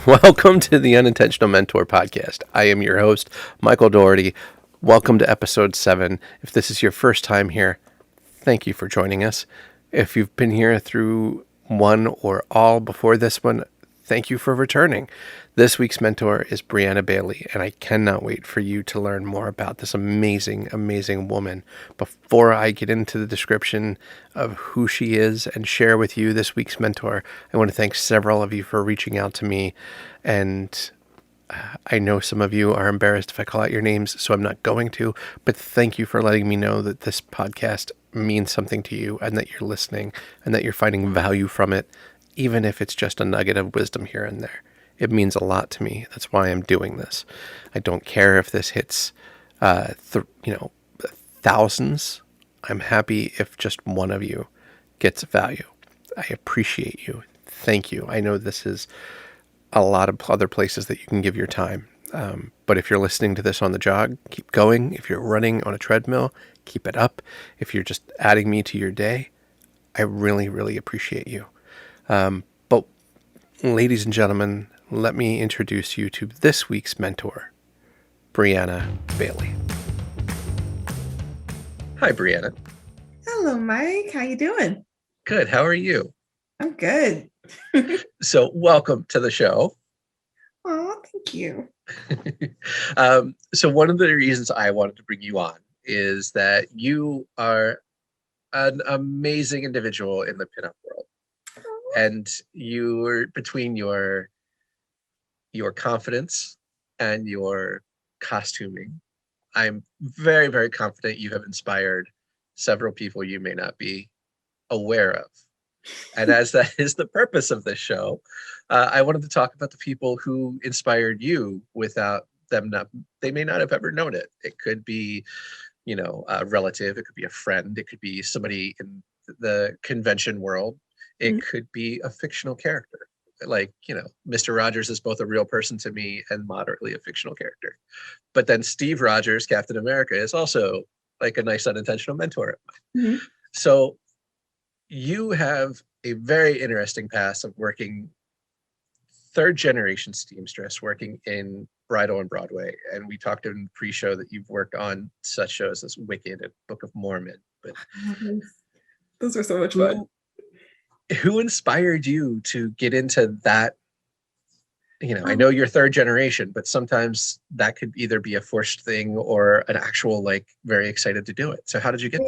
Welcome to the Unintentional Mentor Podcast. I am your host, Michael Doherty. Welcome to episode 7. If this is your first time here, thank you for joining us. If you've been here through one or all before this one, thank you for returning. This week's mentor is Briana Bailey, and I cannot wait for you to learn more about this amazing, amazing woman. Before I get into the description of who she is and share with you this week's mentor, I want to thank several of you for reaching out to me. And I know some of you are embarrassed if I call out your names, so I'm not going to, but thank you for letting me know that this podcast means something to you and that you're listening and that you're finding value from it, even if it's just a nugget of wisdom here and there. It means a lot to me. That's why I'm doing this. I don't care if this hits, thousands. I'm happy if just one of you gets value. I appreciate you. Thank you. I know this is a lot of other places that you can give your time. But if you're listening to this on the jog, keep going. If you're running on a treadmill, keep it up. If you're just adding me to your day, I really, really appreciate you. But ladies and gentlemen, let me introduce you to this week's mentor, Briana Bailey. Hi, Briana. Hello, Mike. How you doing? Good. How are you? I'm good. So welcome to the show. Oh, thank you. So one of the reasons I wanted to bring you on is that you are an amazing individual in the pinup world. Oh. And you are between your confidence and your costuming. I'm very, very confident you have inspired several people you may not be aware of. And as that is the purpose of this show, I wanted to talk about the people who inspired you without them they may not have ever known it. It could be, a relative, it could be a friend, it could be somebody in the convention world. It could be a fictional character. Like, Mr. Rogers is both a real person to me and moderately a fictional character. But then Steve Rogers, Captain America, is also like a nice unintentional mentor of mine. Mm-hmm. So you have a very interesting past of working third generation seamstress, working in bridal and Broadway. And we talked in the pre-show that you've worked on such shows as Wicked and Book of Mormon. But those are so much fun. Who inspired you to get into that? I know you're third generation, but sometimes that could either be a forced thing or an actual, very excited to do it. So how did you get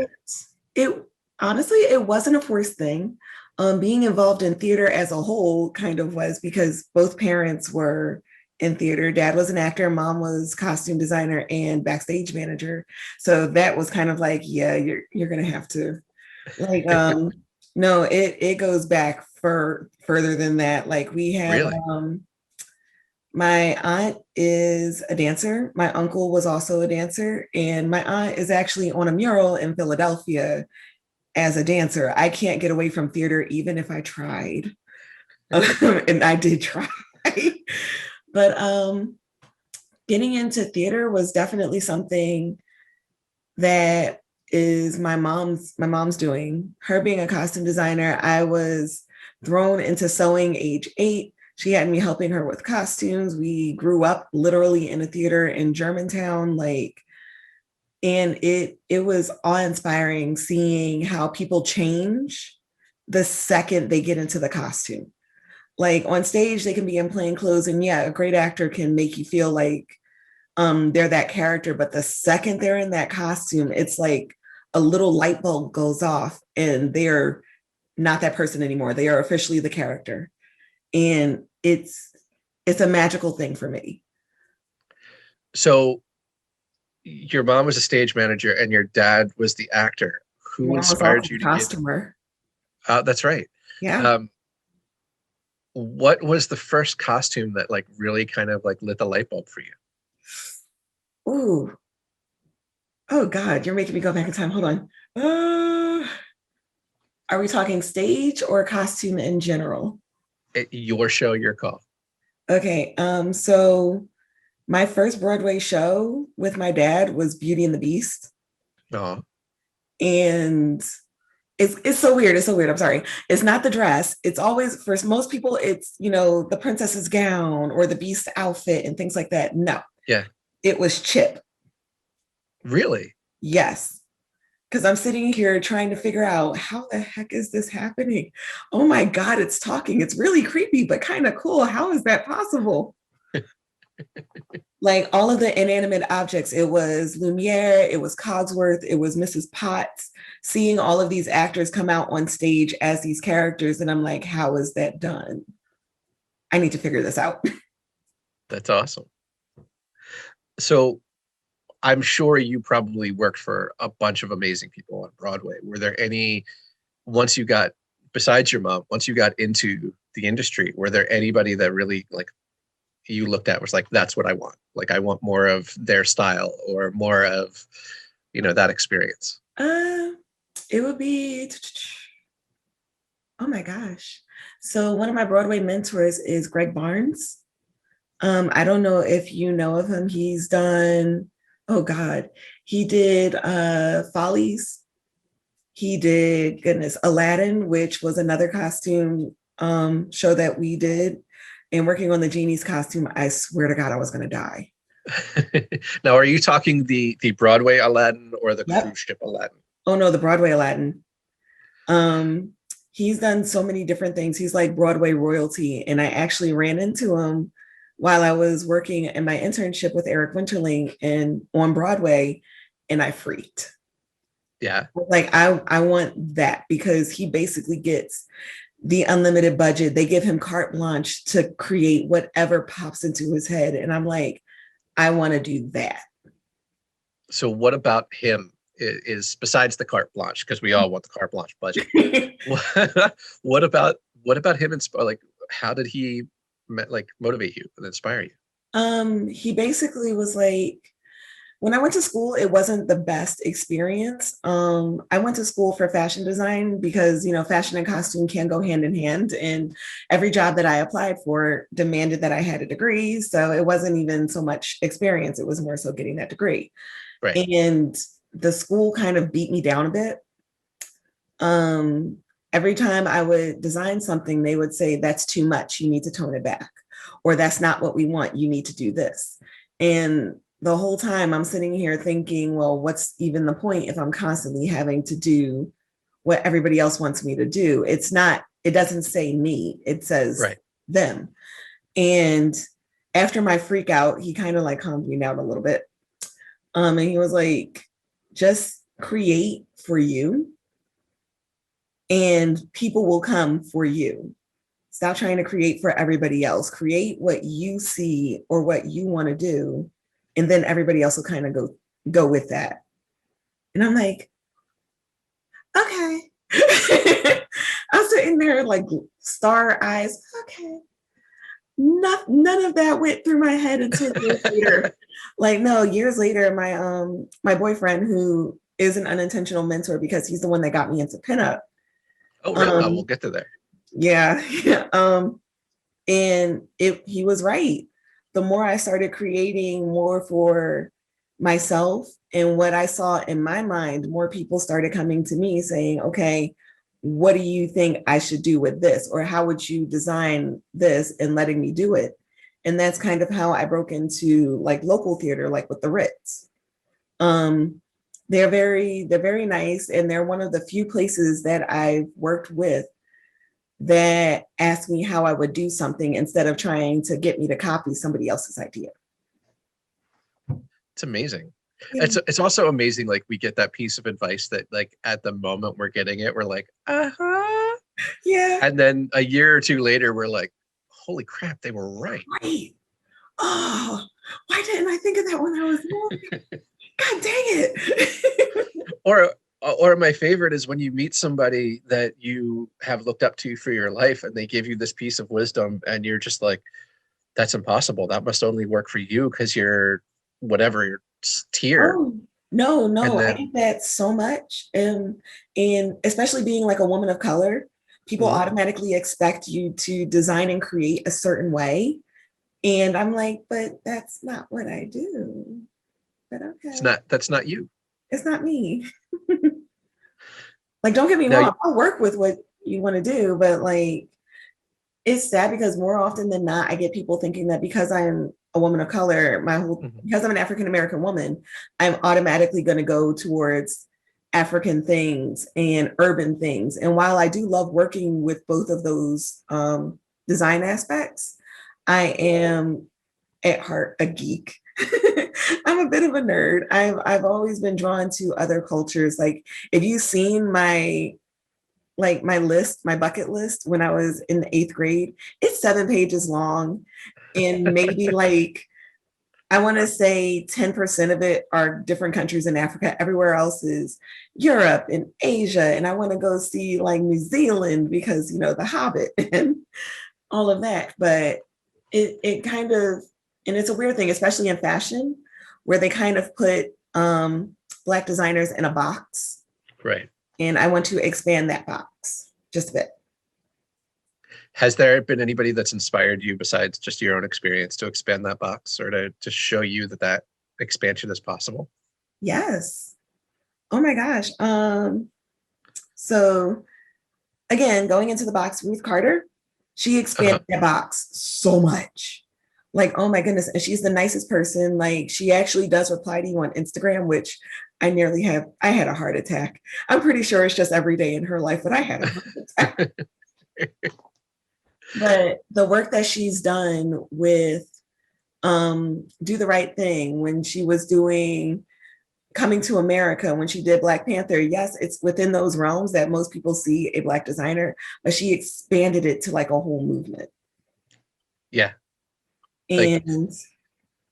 there? Honestly, it wasn't a forced thing. Being involved in theater as a whole kind of was because both parents were in theater. Dad was an actor, mom was costume designer and backstage manager. So that was kind of like, yeah, you're gonna have to no, it goes back further than that. Like we have Really? My aunt is a dancer. My uncle was also a dancer, and my aunt is actually on a mural in Philadelphia as a dancer. I can't get away from theater even if I tried. And I did try. But getting into theater was definitely something that is my mom's doing. Her being a costume designer, I was thrown into sewing age 8. She had me helping her with costumes. We grew up literally in a theater in Germantown, and it was awe-inspiring seeing how people change the second they get into the costume. Like on stage, they can be in plain clothes, and yeah, a great actor can make you feel like they're that character. But the second they're in that costume, it's like a little light bulb goes off, and they're not that person anymore. They are officially the character, and it's a magical thing for me. So your mom was a stage manager and your dad was the actor. Who inspired you to costumer? That's right. Yeah. What was the first costume that really kind of lit the light bulb for you? Ooh. Oh God, you're making me go back in time. Hold on. Are we talking stage or costume in general? Your show, your call. Okay. So my first Broadway show with my dad was Beauty and the Beast. Oh. And It's so weird. It's so weird. I'm sorry. It's not the dress. It's always, for most people, it's, the princess's gown or the beast outfit and things like that. No, Yeah. it was Chip. Really? Yes. Because I'm sitting here trying to figure out how the heck is this happening? Oh my God, it's talking. It's really creepy, but kind of cool. How is that possible? Like all of the inanimate objects, it was Lumiere, it was Cogsworth, it was Mrs. Potts, seeing all of these actors come out on stage as these characters. And I'm like, how is that done? I need to figure this out. That's awesome. So I'm sure you probably worked for a bunch of amazing people on Broadway. Were there any, besides your mom, once you got into the industry, were there anybody that really like you looked at was like, that's what I want? Like, I want more of their style or more of, that experience. It would be, oh my gosh. So one of my Broadway mentors is Greg Barnes. I don't know if you know of him. He's done, oh God, he did Follies. He did, goodness, Aladdin, which was another costume show that we did. And working on the genie's costume, I swear to God, I was going to die. Now, are you talking the Broadway Aladdin or the cruise ship Aladdin? Oh no, the Broadway Aladdin. He's done so many different things. He's like Broadway royalty. And I actually ran into him while I was working in my internship with Eric Winterling on Broadway, and I freaked. Yeah. Like I want that, because he basically gets the unlimited budget. They give him carte blanche to create whatever pops into his head. And I'm like, I want to do that. So what about him is besides the carte blanche, because we all want the carte blanche budget. what about him? Like, how did he like motivate you and inspire you? He basically was like, when I went to school, it wasn't the best experience. I went to school for fashion design because, fashion and costume can go hand in hand. And every job that I applied for demanded that I had a degree. So it wasn't even so much experience. It was more so getting that degree. Right. And the school kind of beat me down a bit. Every time I would design something, they would say, that's too much. You need to tone it back. Or that's not what we want. You need to do this. And the whole time I'm sitting here thinking, well, what's even the point if I'm constantly having to do what everybody else wants me to do? It doesn't say me, it says them. And after my freak out, he kind of like calmed me down a little bit. And he was like, just create for you and people will come for you. Stop trying to create for everybody else. Create what you see or what you want to do. And then everybody else will kind of go with that. And I'm like, okay. I'm sitting there like star eyes. Okay. None of that went through my head until years later. Like, no, years later, my boyfriend, who is an unintentional mentor because he's the one that got me into pinup. Oh, really? We'll get to there. Yeah. And he was right. The more I started creating more for myself and what I saw in my mind, more people started coming to me saying, okay, what do you think I should do with this? Or how would you design this, and letting me do it? And that's kind of how I broke into like local theater, like with the Ritz. They're very nice. And they're one of the few places that I've worked with that asked me how I would do something instead of trying to get me to copy somebody else's idea. It's amazing. Yeah. It's also amazing. Like, we get that piece of advice that like at the moment we're getting it, we're like, uh-huh. Yeah. And then a year or two later, we're like, holy crap, they were right. Right. Oh, why didn't I think of that when I was young? God dang it. Or my favorite is when you meet somebody that you have looked up to for your life and they give you this piece of wisdom and you're just like, that's impossible. That must only work for you because you're whatever your tier. Oh, no. I get that so much. And especially being like a woman of color, people automatically expect you to design and create a certain way. And I'm like, but that's not what I do. But okay. That's not you. It's not me. Like, don't get me Now, wrong, I'll work with what you want to do, but like, it's sad because more often than not, I get people thinking that because I'm a woman of color, mhm. because I'm an African American woman, I'm automatically going to go towards African things and urban things. And while I do love working with both of those design aspects, I am at heart a geek. I'm a bit of a nerd. I've always been drawn to other cultures. Like, if you've seen my list, my bucket list when I was in the 8th grade, it's 7 pages long. And maybe like, I want to say 10% of it are different countries in Africa. Everywhere else is Europe and Asia. And I want to go see like New Zealand because, The Hobbit and all of that. But it kind of, and it's a weird thing, especially in fashion, where they kind of put Black designers in a box. Right. And I want to expand that box just a bit. Has there been anybody that's inspired you besides just your own experience to expand that box or to show you that expansion is possible? Yes. Oh my gosh. So again, going into the box, Ruth Carter, she expanded that box so much. Like, oh my goodness. And she's the nicest person. Like, she actually does reply to you on Instagram, which I had a heart attack. I'm pretty sure it's just every day in her life, but I had a heart attack. But the work that she's done with Do the Right Thing, when she was doing Coming to America, when she did Black Panther, yes, it's within those realms that most people see a Black designer, but she expanded it to like a whole movement. Yeah. And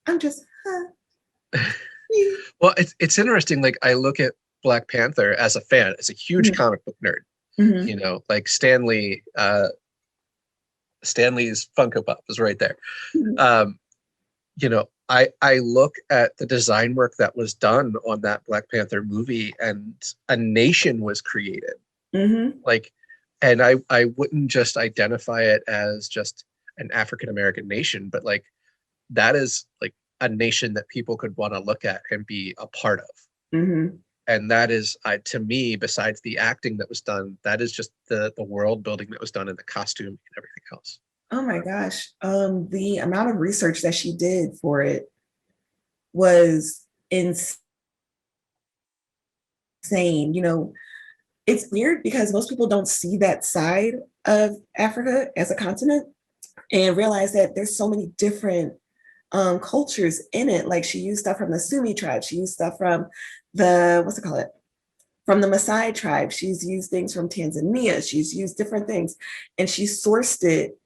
I'm just, well, it's interesting. Like, I look at Black Panther as a fan, as a huge comic book nerd. Like Stanley's Funko Pop is right there. I look at the design work that was done on that Black Panther movie, and a nation was created. Like, and I wouldn't just identify it as just an African American nation, but like, that is like a nation that people could want to look at and be a part of. And that is, to me, besides the acting that was done, that is just the world building that was done in the costume and everything else. Oh my gosh. The amount of research that she did for it was insane. It's weird because most people don't see that side of Africa as a continent and realize that there's so many different cultures in it. Like, she used stuff from the Sumi tribe. She used stuff from from the Maasai tribe. She's used things from Tanzania. She's used different things, and she sourced it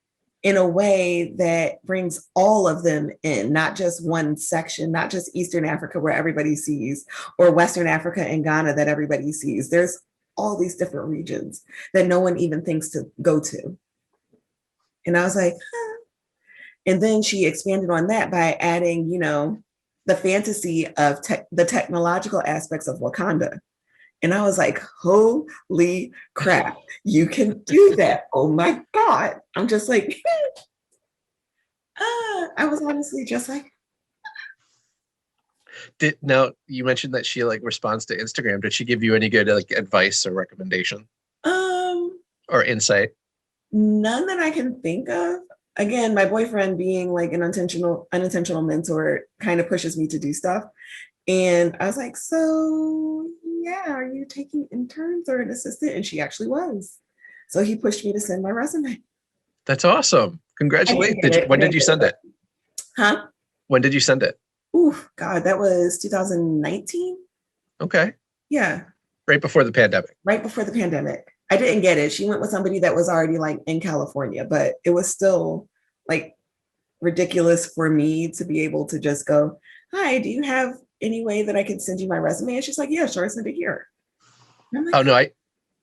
in a way that brings all of them in, not just one section, not just Eastern Africa where everybody sees, or Western Africa and Ghana that everybody sees. There's all these different regions that no one even thinks to go to. And I was like, huh. And then she expanded on that by adding, the fantasy of the technological aspects of Wakanda. And I was like, holy crap, you can do that. Oh my God. I'm just like, I was honestly just like. Now, you mentioned that she like responds to Instagram. Did she give you any good like advice or recommendation? Or insight? None that I can think of. Again, my boyfriend, being like an unintentional mentor, kind of pushes me to do stuff. And I was like, so yeah, are you taking interns or an assistant? And she actually was. So he pushed me to send my resume. That's awesome. Congratulations. When did you send it? Huh? When did you send it? Ooh, God, that was 2019. Okay. Yeah. Right before the pandemic. Right before the pandemic. I didn't get it. She went with somebody that was already like in California, but it was still like ridiculous for me to be able to just go, hi, do you have any way that I can send you my resume? And she's like, yeah, sure, send it here. Like, oh no,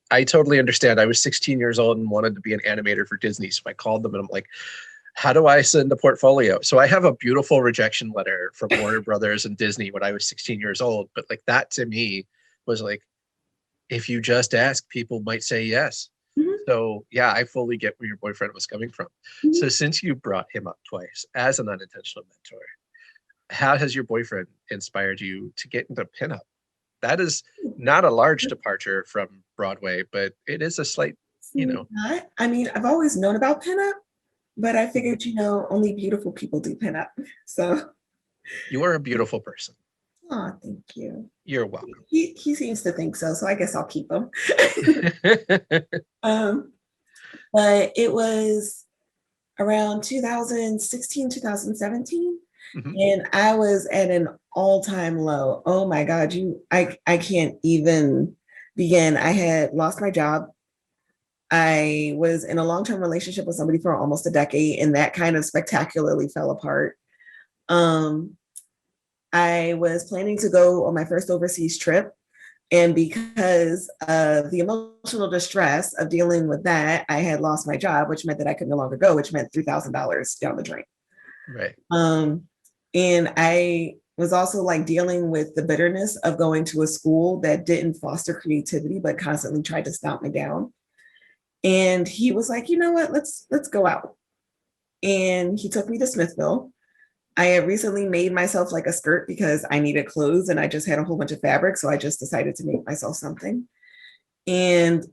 I totally understand. I was 16 years old and wanted to be an animator for Disney. So I called them and I'm like, how do I send a portfolio? So I have a beautiful rejection letter from Warner Brothers and Disney when I was 16 years old. But like, that to me was like, if you just ask, people might say yes. So yeah, I fully get where your boyfriend was coming from. So since you brought him up twice as an unintentional mentor, how has your boyfriend inspired you to get into pinup? That is not a large departure from off-Broadway, but it is a slight, Not. I mean, I've always known about pinup, but I figured, only beautiful people do pinup. So, you are a beautiful person. oh, thank you. You're welcome. He seems to think so, so I guess I'll keep him. But it was around 2016, 2017, and I was at an all-time low. Oh my God, I can't even begin. I had lost my job. I was in a long-term relationship with somebody for almost a decade, and that kind of spectacularly fell apart. I was planning to go on my first overseas trip. And because of the emotional distress of dealing with that, I had lost my job, which meant that I could no longer go, which meant $3,000 down the drain. Right. And I was also like dealing with the bitterness of going to a school that didn't foster creativity, but constantly tried to stomp me down. And he was like, you know what, let's go out. And he took me to Smithville. I had recently made myself like a skirt because I needed clothes and I just had a whole bunch of fabric. So I just decided to make myself something. And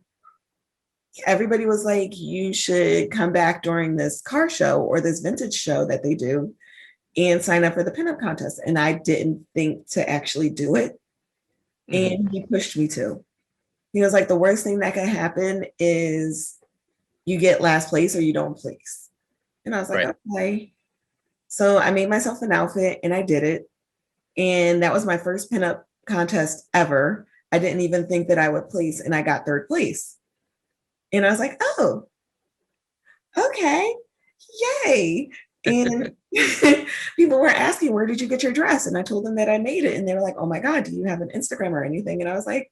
everybody was like, you should come back during this car show or this vintage show that they do and sign up for the pinup contest. And I didn't think to actually do it. And he pushed me to. He was like, the worst thing that can happen is you get last place or you don't place. And I was like, okay. So I made myself an outfit and I did it. And that was my first pinup contest ever. I didn't even think that I would place, and I got third place. And I was like, oh, okay, yay. And people were asking, where did you get your dress? And I told them that I made it. And they were like, oh my God, do you have an Instagram or anything? And I was like,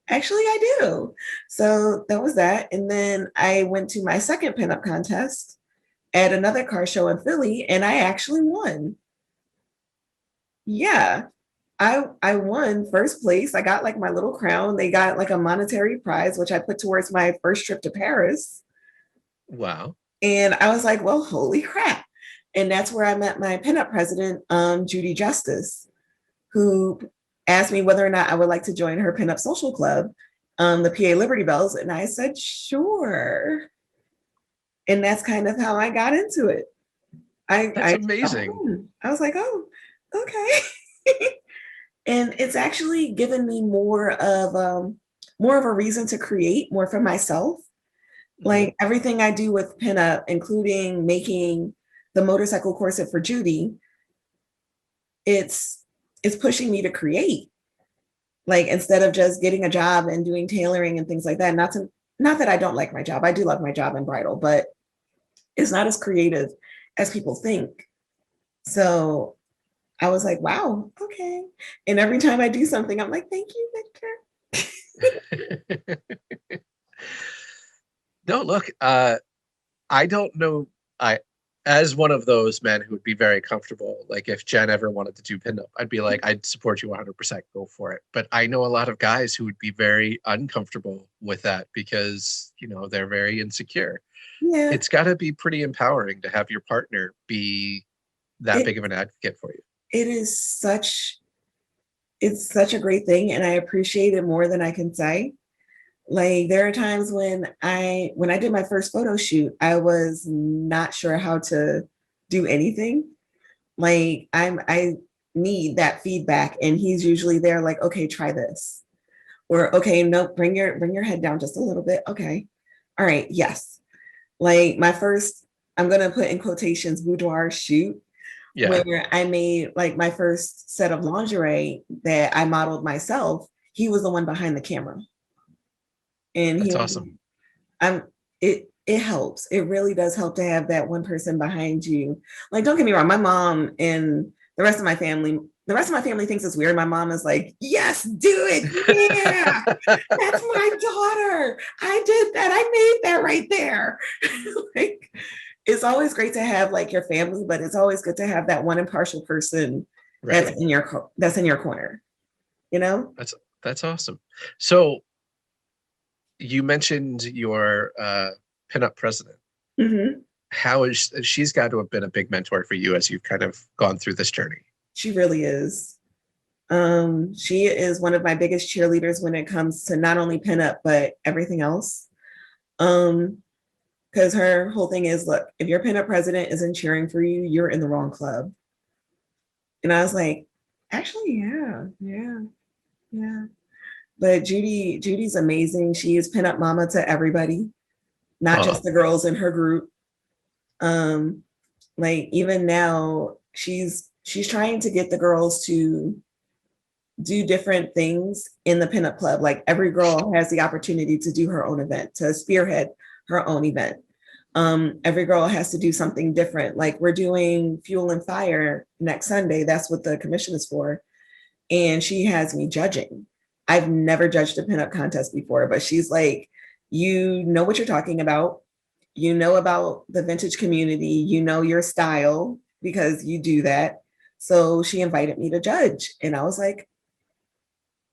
actually, I do. So that was that. And then I went to my second pinup contest at another car show in Philly, and I actually won. Yeah, I won first place. I got like my little crown. They got like a monetary prize, which I put towards my first trip to Paris. Wow. And I was like, well, holy crap. And that's where I met my pinup president, Judy Justice, who asked me whether or not I would like to join her pinup social club, the PA Liberty Bells. And I said, sure. And that's kind of how I got into it. That's amazing. I was like, oh, okay. And it's actually given me more of a reason to create more for myself. Like everything I do with pinup, including making the motorcycle corset for Judy, it's pushing me to create. Like instead of just getting a job and doing tailoring and things like that. Not that I don't like my job. I do love my job in bridal, but it's not as creative as people think. So I was like, wow, okay. And every time I do something, I'm like, thank you, Victor. No, look, I don't know. As one of those men who would be very comfortable, like if Jen ever wanted to do pinup, I'd be like, I'd support you 100%, go for it. But I know a lot of guys who would be very uncomfortable with that because, they're very insecure. Yeah. It's got to be pretty empowering to have your partner be that big of an advocate for you. It's such a great thing. And I appreciate it more than I can say. Like there are times when I did my first photo shoot, I was not sure how to do anything. Like I need that feedback, and he's usually there like, okay, try this. Or okay, no, bring your head down just a little bit. Okay. All right, yes. Like my first, I'm gonna put in quotations, boudoir shoot, where I made like my first set of lingerie that I modeled myself. He was the one behind the camera. And that's awesome. It helps. It really does help to have that one person behind you. Like, don't get me wrong, my mom and the rest of my family thinks it's weird. My mom is like, yes, do it. Yeah, that's my daughter. I did that. I made that right there. Like, it's always great to have like your family, but it's always good to have that one impartial person that's in your corner. That's awesome. So you mentioned your pinup president. How is she's got to have been a big mentor for you as you've kind of gone through this journey? She really is. She is one of my biggest cheerleaders when it comes to not only pinup, but everything else. Because her whole thing is, look, if your pinup president isn't cheering for you, you're in the wrong club. And I was like, actually, yeah. But Judy's amazing. She is pinup mama to everybody, not just the girls in her group. Like even now, she's trying to get the girls to do different things in the pinup club. Like every girl has the opportunity to do her own event, to spearhead her own event. Every girl has to do something different. Like we're doing Fuel and Fire next Sunday. That's what the commission is for. And she has me judging. I've never judged a pinup contest before, but she's like, you know what you're talking about. You know about the vintage community. You know your style because you do that. So she invited me to judge. And I was like,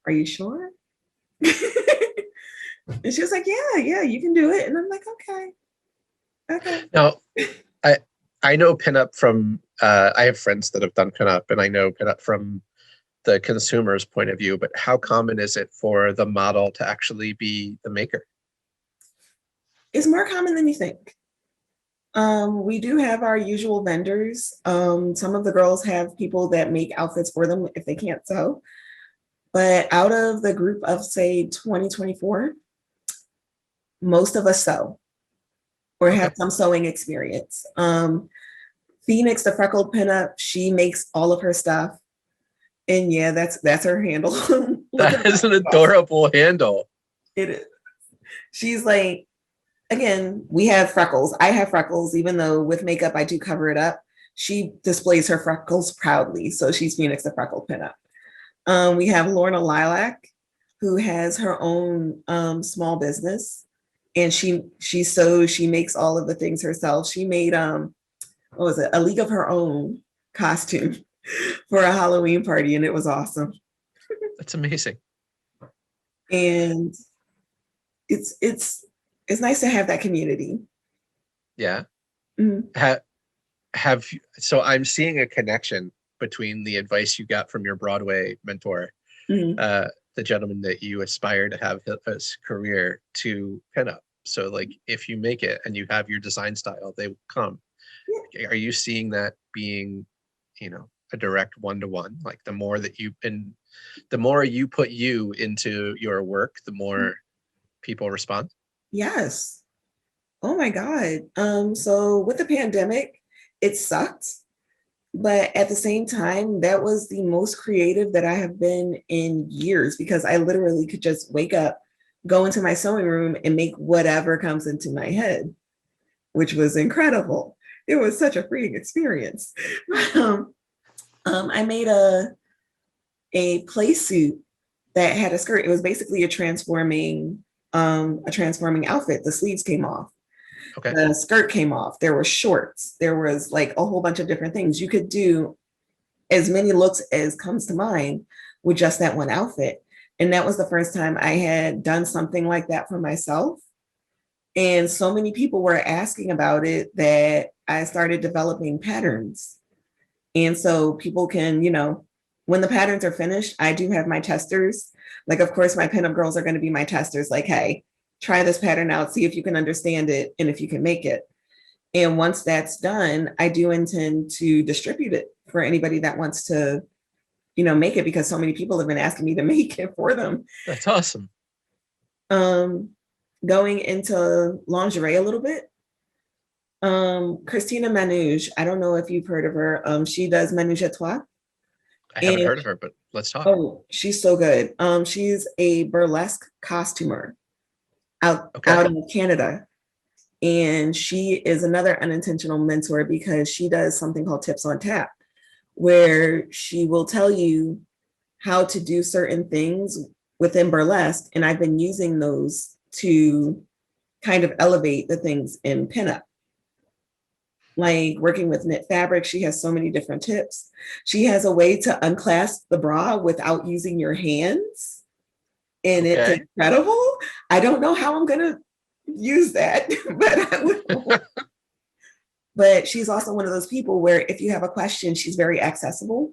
are you sure? And she was like, yeah, you can do it. And I'm like, okay. Now, I know pinup from, I have friends that have done pinup, and I know pinup from the consumer's point of view, but how common is it for the model to actually be the maker? It's more common than you think. We do have our usual vendors. Some of the girls have people that make outfits for them if they can't sew. But out of the group of, say, 2024, most of us sew or have some sewing experience. Phoenix, the freckled pinup, she makes all of her stuff. And yeah, that's her handle. That is an adorable handle. It is. She's like, again, we have freckles. I have freckles, even though with makeup I do cover it up. She displays her freckles proudly. So she's Phoenix, the freckled pinup. We have Lorna Lilac, who has her own small business. And she sews, she makes all of the things herself. She made what was it, a League of Her Own costume for a Halloween party, and it was awesome. That's amazing. And it's nice to have that community. Yeah. Mm-hmm. Have you, so I'm seeing a connection between the advice you got from your Broadway mentor, Mm-hmm. The gentleman that you aspire to have his career, to pinup. So like if you make it and you have your design style, they will come. Yeah. Are you seeing that being, a direct one-to-one? Like the more that the more you put you into your work, the more people respond? Yes. Oh my God. So with the pandemic, it sucked. But at the same time, that was the most creative that I have been in years, because I literally could just wake up, go into my sewing room and make whatever comes into my head, which was incredible. It was such a freeing experience. I made a play suit that had a skirt. It was basically a transforming outfit. The sleeves came off. Okay. The skirt came off. There were shorts. There was like a whole bunch of different things. You could do as many looks as comes to mind with just that one outfit. And that was the first time I had done something like that for myself. And so many people were asking about it that I started developing patterns. And so people can, when the patterns are finished, I do have my testers. Like, of course, my pinup girls are going to be my testers. Like, hey, try this pattern out, see if you can understand it and if you can make it. And once that's done, I do intend to distribute it for anybody that wants to, make it, because so many people have been asking me to make it for them. That's awesome. Going into lingerie a little bit. Christina Manouche, I don't know if you've heard of her. She does Manouche à Toi. I haven't heard of her, but let's talk. Oh, she's so good. She's a burlesque costumer out in Canada. And she is another unintentional mentor, because she does something called Tips on Tap, where she will tell you how to do certain things within burlesque. And I've been using those to kind of elevate the things in pinup. Like working with knit fabric, she has so many different tips. She has a way to unclasp the bra without using your hands. And it's incredible. I don't know how I'm going to use that, but I will. But she's also one of those people where if you have a question, she's very accessible.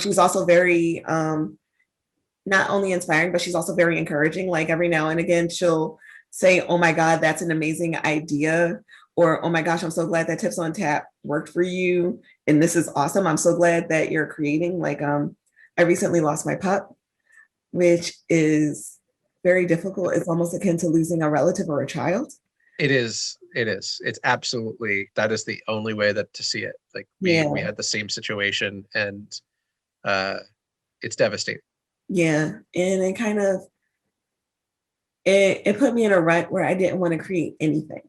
She's also very not only inspiring, but she's also very encouraging. Like every now and again, she'll say, "Oh my God, that's an amazing idea," or "Oh my gosh, I'm so glad that Tips on Tap worked for you, and this is awesome. I'm so glad that you're creating." Like, I recently lost my pup, which is very difficult. It's almost akin to losing a relative or a child. It is. It is. It's absolutely, that is the only way that to see it. Like we Yeah, had the same situation, and it's devastating. yeah, and it kind of it put me in a rut where I didn't want to create anything.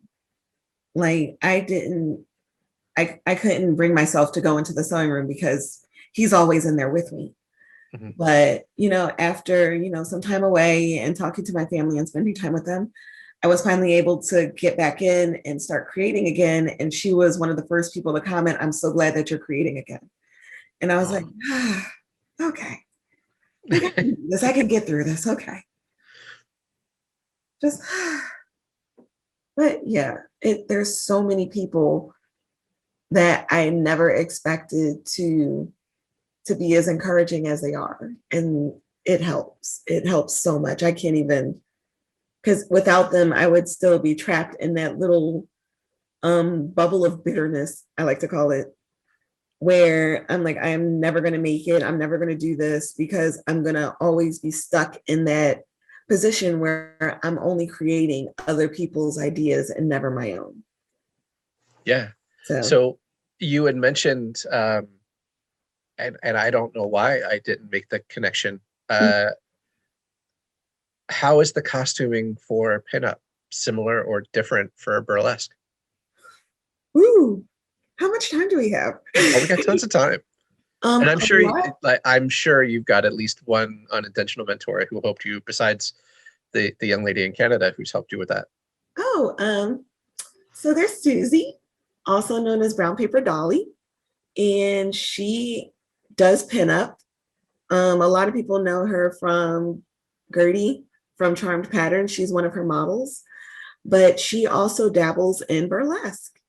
Like I couldn't bring myself to go into the sewing room because he's always in there with me. Mhm. But, after, some time away and talking to my family and spending time with them, I was finally able to get back in and start creating again. And she was one of the first people to comment, "I'm so glad that you're creating again." And I was like, okay, I can do this. I can get through this. Okay. Just, but yeah, there's so many people that I never expected to be as encouraging as they are. And it helps. It helps so much. I can't even, because without them, I would still be trapped in that little bubble of bitterness, I like to call it, where I'm like, I'm never going to make it. I'm never going to do this because I'm going to always be stuck in that position where I'm only creating other people's ideas and never my own. Yeah. So, So you had mentioned, and I don't know why I didn't make the connection. How is the costuming for pinup similar or different for burlesque? ooh, how much time do we have? Oh, we got tons of time. And A lot. I'm sure you've got at least one unintentional mentor who helped you besides the young lady in Canada who's helped you with that. Oh, so there's Susie, also known as Brown Paper Dolly, and she does pinup. A lot of people know her from Gertie from Charmed Pattern. She's one of her models, but she also dabbles in burlesque.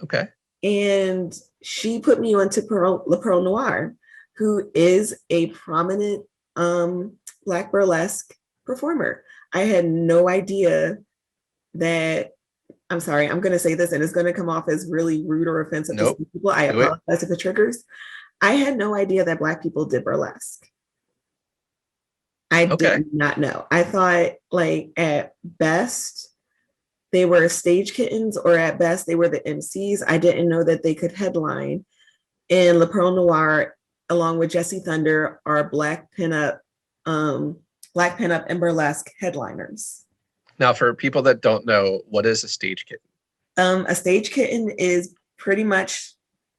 Okay. And she put me onto Le Pearl Noir, who is a prominent Black burlesque performer. I had no idea that, I'm sorry, I'm going to say this and it's going to come off as really rude or offensive to some people. I apologize if it triggers. I had no idea that Black people did burlesque. I did not know. I thought, like, at best, they were stage kittens, or at best, they were the MCs. I didn't know that they could headline. And Le Pearl Noir, along with Jessie Thunder, are Black pinup and burlesque headliners. Now, for people that don't know, what is a stage kitten? A stage kitten is pretty much,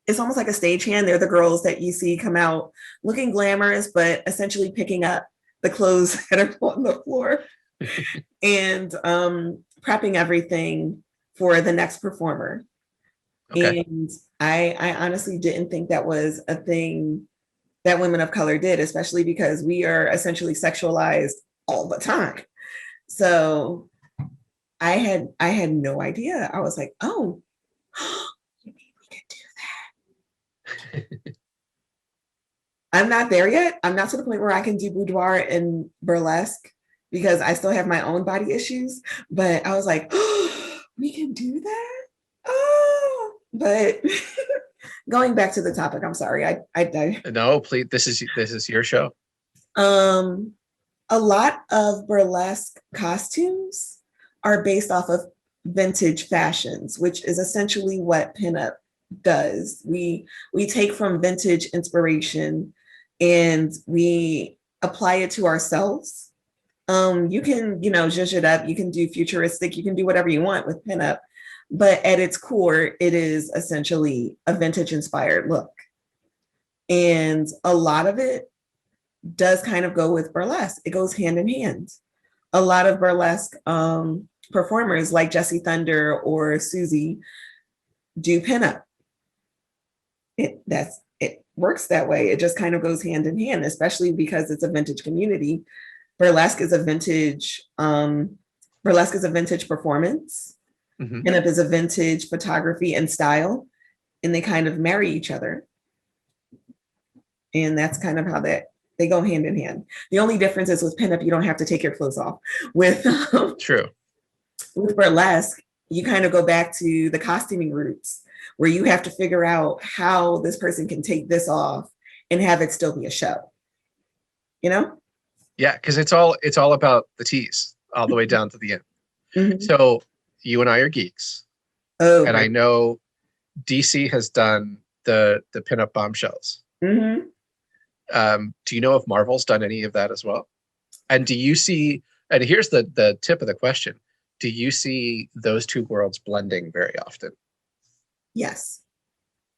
it's almost like a stagehand. They're the girls that you see come out looking glamorous, but essentially picking up the clothes that are on the floor and prepping everything for the next performer. Okay. And I honestly didn't think that was a thing that women of color did, especially because we are essentially sexualized all the time. So I had no idea. I was like, oh, maybe we could do that. I'm not there yet. I'm not to the point where I can do boudoir and burlesque because I still have my own body issues. But I was like, oh, we can do that. Oh, but going back to the topic, I'm sorry. I No, please. This is your show. A lot of burlesque costumes are based off of vintage fashions, which is essentially what pinup does. We take from vintage inspiration and we apply it to ourselves. You can, zhuzh it up. You can do futuristic. You can do whatever you want with pinup. But at its core, it is essentially a vintage inspired look. And a lot of it does kind of go with burlesque. It goes hand in hand. A lot of burlesque performers like Jessie Thunder or Susie do pinup. It works that way. It just kind of goes hand in hand, especially because it's a vintage community. Burlesque is a vintage performance. Mm-hmm. Pinup is a vintage photography and style, and they kind of marry each other. And that's kind of how they go hand in hand. The only difference is with pinup, you don't have to take your clothes off. With True. with burlesque, you kind of go back to the costuming roots, where you have to figure out how this person can take this off and have it still be a show. You know? Yeah, because it's all about the tease all the way down to the end. Mm-hmm. So you and I are geeks. Oh, and right. I know DC has done the pinup bombshells. Mm-hmm. Do you know if Marvel's done any of that as well? And do you see, and here's the tip of the question, do you see those two worlds blending very often? Yes,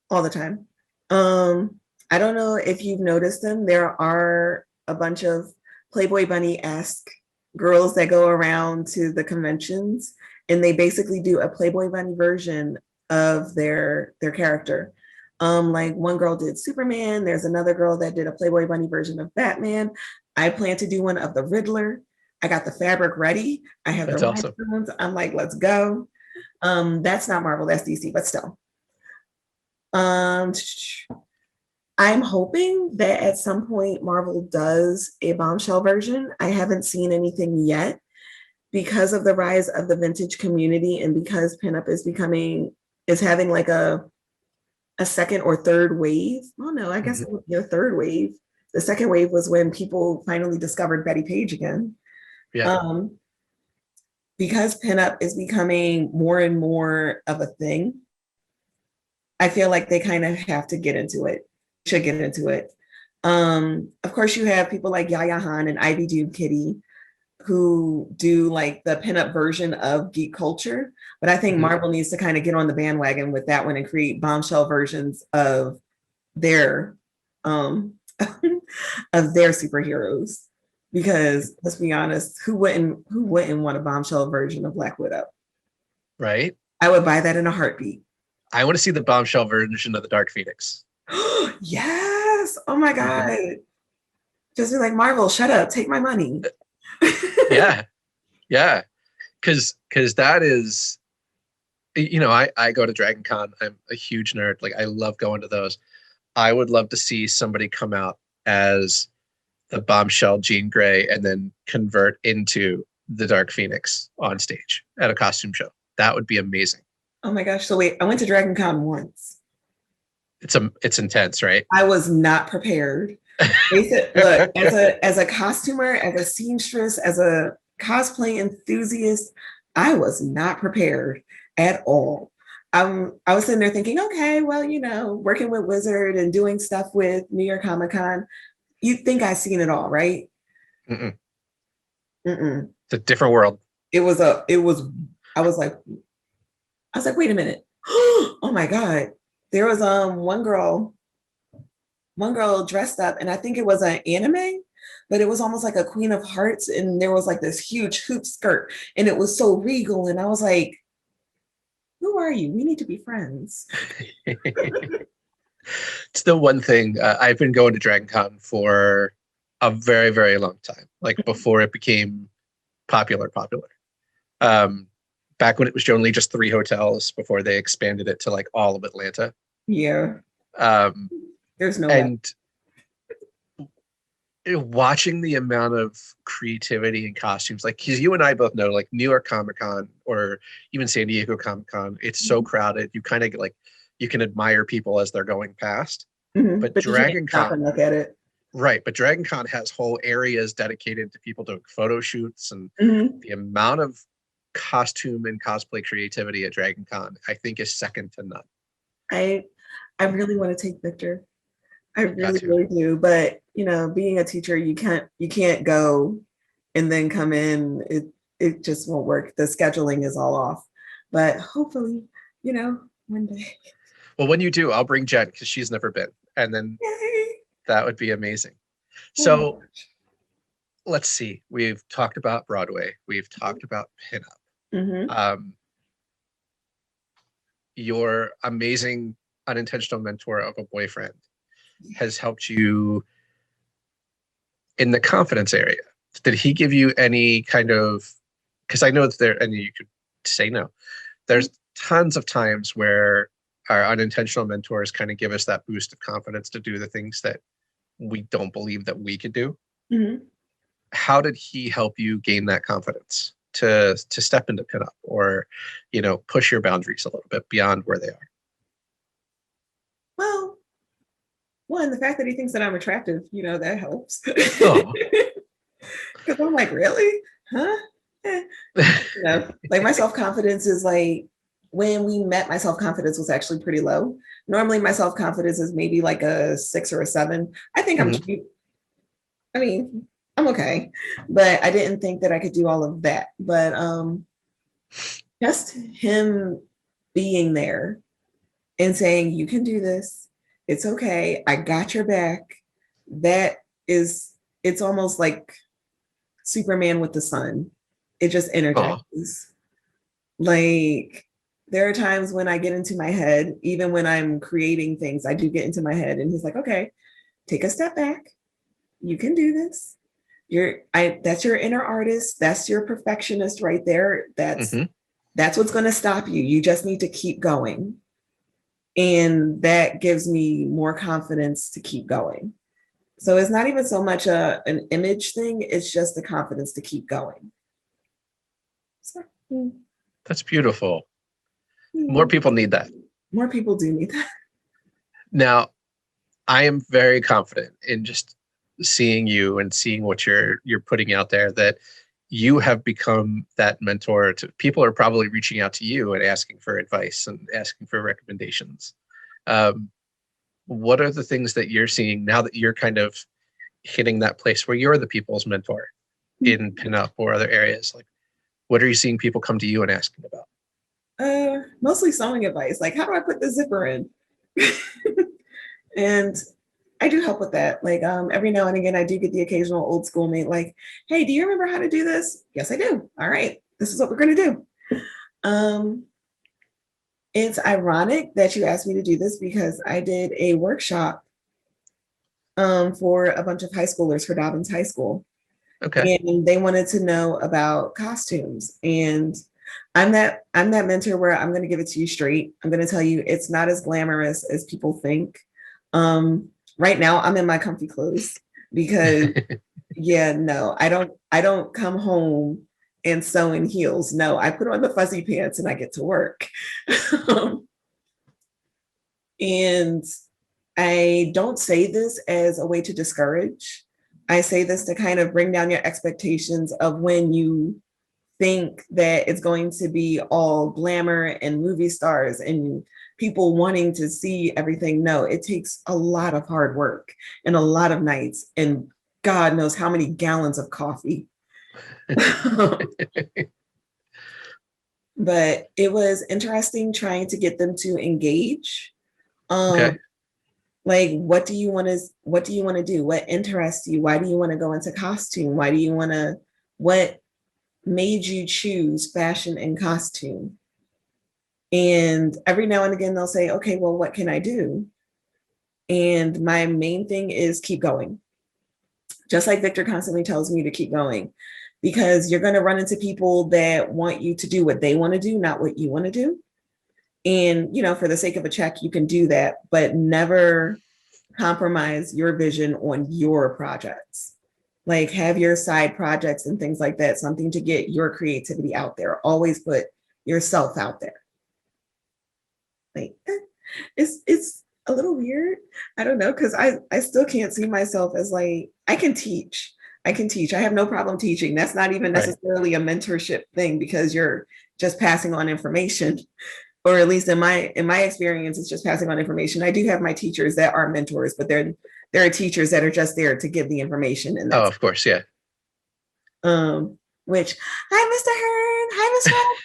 all the time. I don't know if you've noticed them. There are a bunch of Playboy Bunny-esque girls that go around to the conventions, and they basically do a Playboy Bunny version of their character. Like one girl did Superman. There's another girl that did a Playboy Bunny version of Batman. I plan to do one of the Riddler. I got the fabric ready. I have That's the awesome. rhinestones. I'm like, let's go. That's not Marvel, that's DC, but still. I'm hoping that at some point Marvel does a bombshell version. I haven't seen anything yet because of the rise of the vintage community and because pinup is having like a second or third wave. Oh no, I guess it would be a third wave. The second wave was when people finally discovered Betty Page again. Yeah. Because pinup is becoming more and more of a thing, I feel like they kind of have to get into it, should get into it. Of course, you have people like Yaya Han and Ivy Dude Kitty who do like the pinup version of geek culture. But I think Marvel needs to kind of get on the bandwagon with that one and create bombshell versions of their of their superheroes. Because let's be honest, who wouldn't want a bombshell version of Black Widow? Right. I would buy that in a heartbeat. I want to see the bombshell version of the Dark Phoenix. Yes. Oh my God. Just be like, Marvel, shut up. Take my money. Yeah. Yeah. Cause that is, you know, I go to Dragon Con. I'm a huge nerd. Like I love going to those. I would love to see somebody come out as the bombshell Jean Grey and then convert into the Dark Phoenix on stage at a costume show. That would be amazing. Oh my gosh. So wait, I went to Dragon Con once. It's intense, right? I was not prepared. They said, look, as a costumer, as a seamstress, as a cosplay enthusiast, I was not prepared at all. I was sitting there thinking, okay, well, you know, working with Wizard and doing stuff with New York Comic Con, you'd think I've seen it all, right? Mm-mm. Mm-mm. It's a different world. I was like, wait a minute. Oh my God. There was one girl dressed up, and I think it was an anime, but it was almost like a Queen of Hearts, and there was like this huge hoop skirt, and it was so regal, and I was like, who are you? We need to be friends. It's the one thing I've been going to Dragon Con for a very, very long time, like before it became popular. Back when it was generally just 3 hotels before they expanded it to like all of Atlanta. Yeah. There's no and watching the amount of creativity and costumes, like because you and I both know, like New York Comic Con or even San Diego Comic Con, it's so crowded. You kind of like you can admire people as they're going past. But Dragon Con, stop and look at it. Right, but Dragon Con has whole areas dedicated to people doing photo shoots, and the amount of costume and cosplay creativity at Dragon Con, I think, is second to none. I really want to take Victor. I really do. But you know, being a teacher, you can't go and then come in. It just won't work. The scheduling is all off. But hopefully, you know, one day. Well, when you do, I'll bring Jen because she's never been. And then that would be amazing. So let's see. We've talked about Broadway. We've talked about pinup. Your amazing unintentional mentor of a boyfriend has helped you in the confidence area. Did he give you any kind of, because I know that there, and you could say no, there's tons of times where our unintentional mentors kind of give us that boost of confidence to do the things that we don't believe that we could do. Mm-hmm. How did he help you gain that confidence to step into pinup, or, push your boundaries a little bit beyond where they are? Well, one, the fact that he thinks that I'm attractive, that helps. Oh. Because I'm like, really? Huh? Like my self-confidence is like, when we met, my self-confidence was actually pretty low. Normally my self-confidence is maybe like a 6 or a 7. I think I'm cute. I mean, I'm okay, but I didn't think that I could do all of that. But just him being there and saying, you can do this. It's okay. I got your back. It's almost like Superman with the sun. It just energizes. Like, there are times when I get into my head, even when I'm creating things, I do get into my head, and he's like, okay, take a step back. You can do this. That's your inner artist. That's your perfectionist right there. That's what's going to stop you. You just need to keep going. And that gives me more confidence to keep going. So it's not even so much an image thing. It's just the confidence to keep going. So, that's beautiful. More people need that. More people do need that. Now, I am very confident in just seeing you and seeing what you're putting out there, that you have become that mentor to people. Are probably reaching out to you and asking for advice and asking for recommendations. What are the things that you're seeing now that you're kind of hitting that place where you're the people's mentor in pinup or other areas? Like, what are you seeing people come to you and asking about? Mostly sewing advice. Like, how do I put the zipper in? And I do help with that. Like, every now and again, I do get the occasional old schoolmate like, hey, do you remember how to do this? Yes, I do. All right, this is what we're going to do. It's ironic that you asked me to do this, because I did a workshop for a bunch of high schoolers for Dobbins High School. Okay. And they wanted to know about costumes. And I'm that mentor where I'm going to give it to you straight. I'm going to tell you it's not as glamorous as people think. Right now I'm in my comfy clothes because I don't come home and sew in heels. No, I put on the fuzzy pants and I get to work. And I don't say this as a way to discourage. I say this to kind of bring down your expectations of when you think that it's going to be all glamour and movie stars and people wanting to see everything. No, it takes a lot of hard work and a lot of nights and God knows how many gallons of coffee. But it was interesting trying to get them to engage. Okay. Like, what do you want to do? What interests you? Why do you want to go into costume? What made you choose fashion and costume? And every now and again, they'll say, okay, well, what can I do? And my main thing is keep going. Just like Victor constantly tells me to keep going, because you're going to run into people that want you to do what they want to do, not what you want to do. And, for the sake of a check, you can do that, but never compromise your vision on your projects. Like, have your side projects and things like that, something to get your creativity out there. Always put yourself out there. Like, it's a little weird. I don't know, because I still can't see myself as like, I can teach. I have no problem teaching. That's not even necessarily a mentorship thing, because you're just passing on information. Or at least in my experience, it's just passing on information. I do have my teachers that are mentors, but there are teachers that are just there to give the information. And of course, yeah. Which, hi, Mr. Hearn. Hi, Miss Hearn.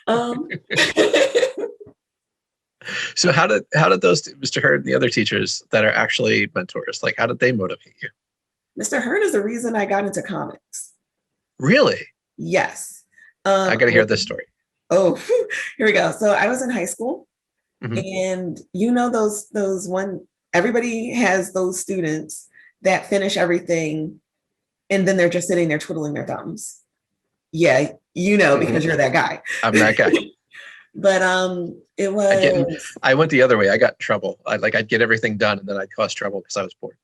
Hi. So how did those Mr. Hearn and the other teachers that are actually mentors, like, how did they motivate you? Mr. Hearn is the reason I got into comics. Really? Yes. I got to hear this story. Oh, here we go. So I was in high school, and those one, everybody has those students that finish everything and then they're just sitting there twiddling their thumbs. Yeah, because you're that guy. I'm that guy. But it was. I went the other way. I got in trouble. I'd get everything done and then I'd cause trouble because I was bored.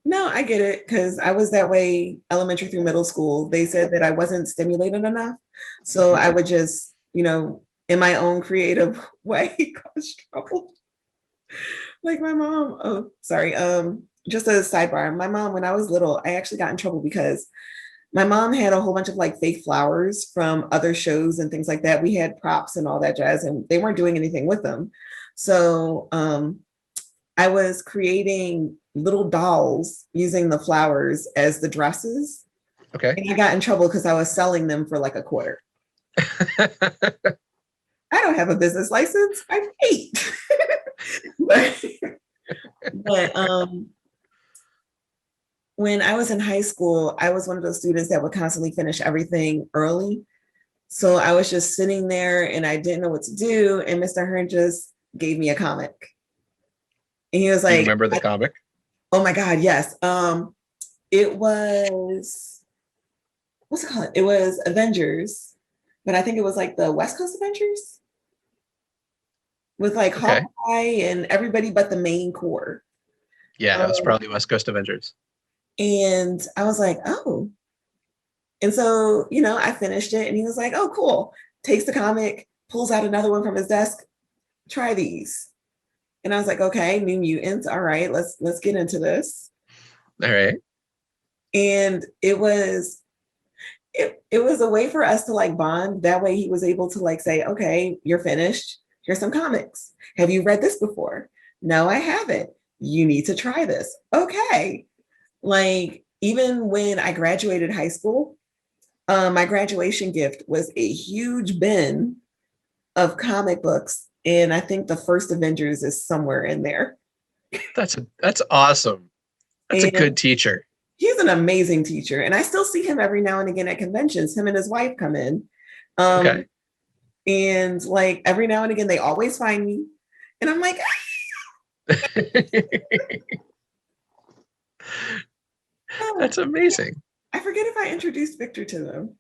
No, I get it because I was that way elementary through middle school. They said that I wasn't stimulated enough. So I would just, in my own creative way, cause trouble. Like my mom, oh, sorry. Just a sidebar. My mom, when I was little, I actually got in trouble because my mom had a whole bunch of like fake flowers from other shows and things like that. We had props and all that jazz, and they weren't doing anything with them. So I was creating little dolls using the flowers as the dresses. Okay. And I got in trouble because I was selling them for like a quarter. I don't have a business license. I'm 8. but when I was in high school, I was one of those students that would constantly finish everything early. So I was just sitting there and I didn't know what to do. And Mr. Hearn just gave me a comic. And he was like, you remember the comic? Oh my God, yes. It was, what's it called? It was Avengers, but I think it was like the West Coast Avengers with like Hawkeye and everybody but the main core. Yeah, it was probably West Coast Avengers. And I was like, oh. And so, I finished it and he was like, oh, cool. Takes the comic, pulls out another one from his desk. Try these. And I was like, okay, New Mutants. All right, let's get into this. All right. And it was a way for us to like bond. That way he was able to like say, okay, you're finished. Here's some comics. Have you read this before? No, I haven't. You need to try this. Okay. Like, even when I graduated high school, my graduation gift was a huge bin of comic books. And I think the first Avengers is somewhere in there. That's awesome. That's a good teacher. He's an amazing teacher. And I still see him every now and again at conventions. Him and his wife come in. Okay. And like every now and again, they always find me. And I'm like, That's amazing. I forget if I introduced Victor to them.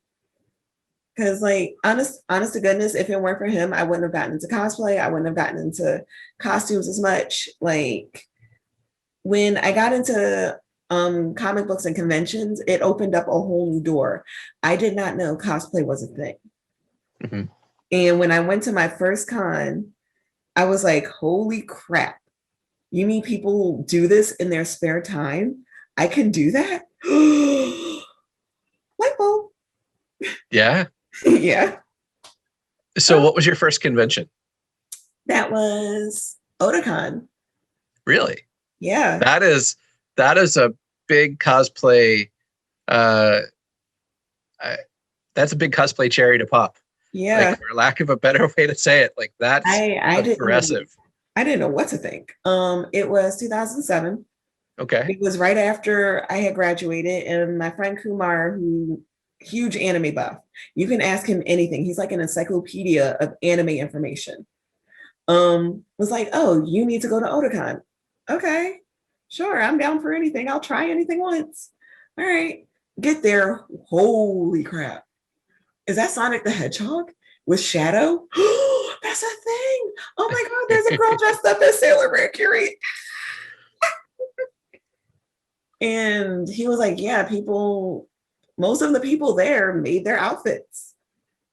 Because like honest to goodness, if it weren't for him, I wouldn't have gotten into cosplay. I wouldn't have gotten into costumes as much. Like when I got into comic books and conventions, it opened up a whole new door. I did not know cosplay was a thing. Mm-hmm. And when I went to my first con, I was like, holy crap. You mean people do this in their spare time? I can do that? Light bulb. Yeah. Yeah. So what was your first convention? That was Otakon. Really? Yeah. That is a big cosplay. That's a big cosplay cherry to pop. Yeah. Like, for lack of a better way to say it, like that's aggressive. I didn't know what to think. It was 2007. Okay. It was right after I had graduated, and my friend Kumar, who huge anime buff, you can ask him anything. He's like an encyclopedia of anime information. Was like, oh, you need to go to Otakon. Okay, sure, I'm down for anything. I'll try anything once. All right, get there. Holy crap. Is that Sonic the Hedgehog with Shadow? That's a thing. Oh my God, there's a girl dressed up as Sailor Mercury. And he was like, yeah, most of the people there made their outfits.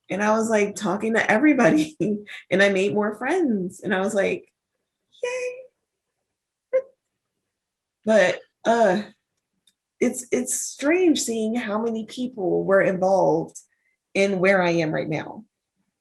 And I was like talking to everybody and I made more friends. And I was like, yay. But it's strange seeing how many people were involved in where I am right now.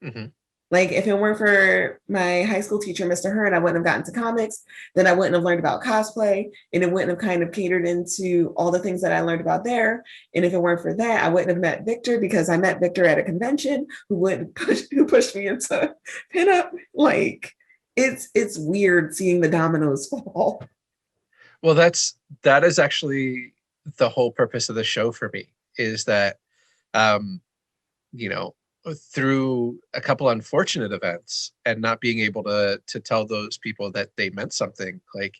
Mm-hmm. Like if it weren't for my high school teacher, Mr. Hearn, I wouldn't have gotten to comics. Then I wouldn't have learned about cosplay, and it wouldn't have kind of catered into all the things that I learned about there. And if it weren't for that, I wouldn't have met Victor, because I met Victor at a convention who pushed me into pinup. Like it's weird seeing the dominoes fall. Well, that is actually the whole purpose of the show for me, is that through a couple unfortunate events and not being able to tell those people that they meant something, like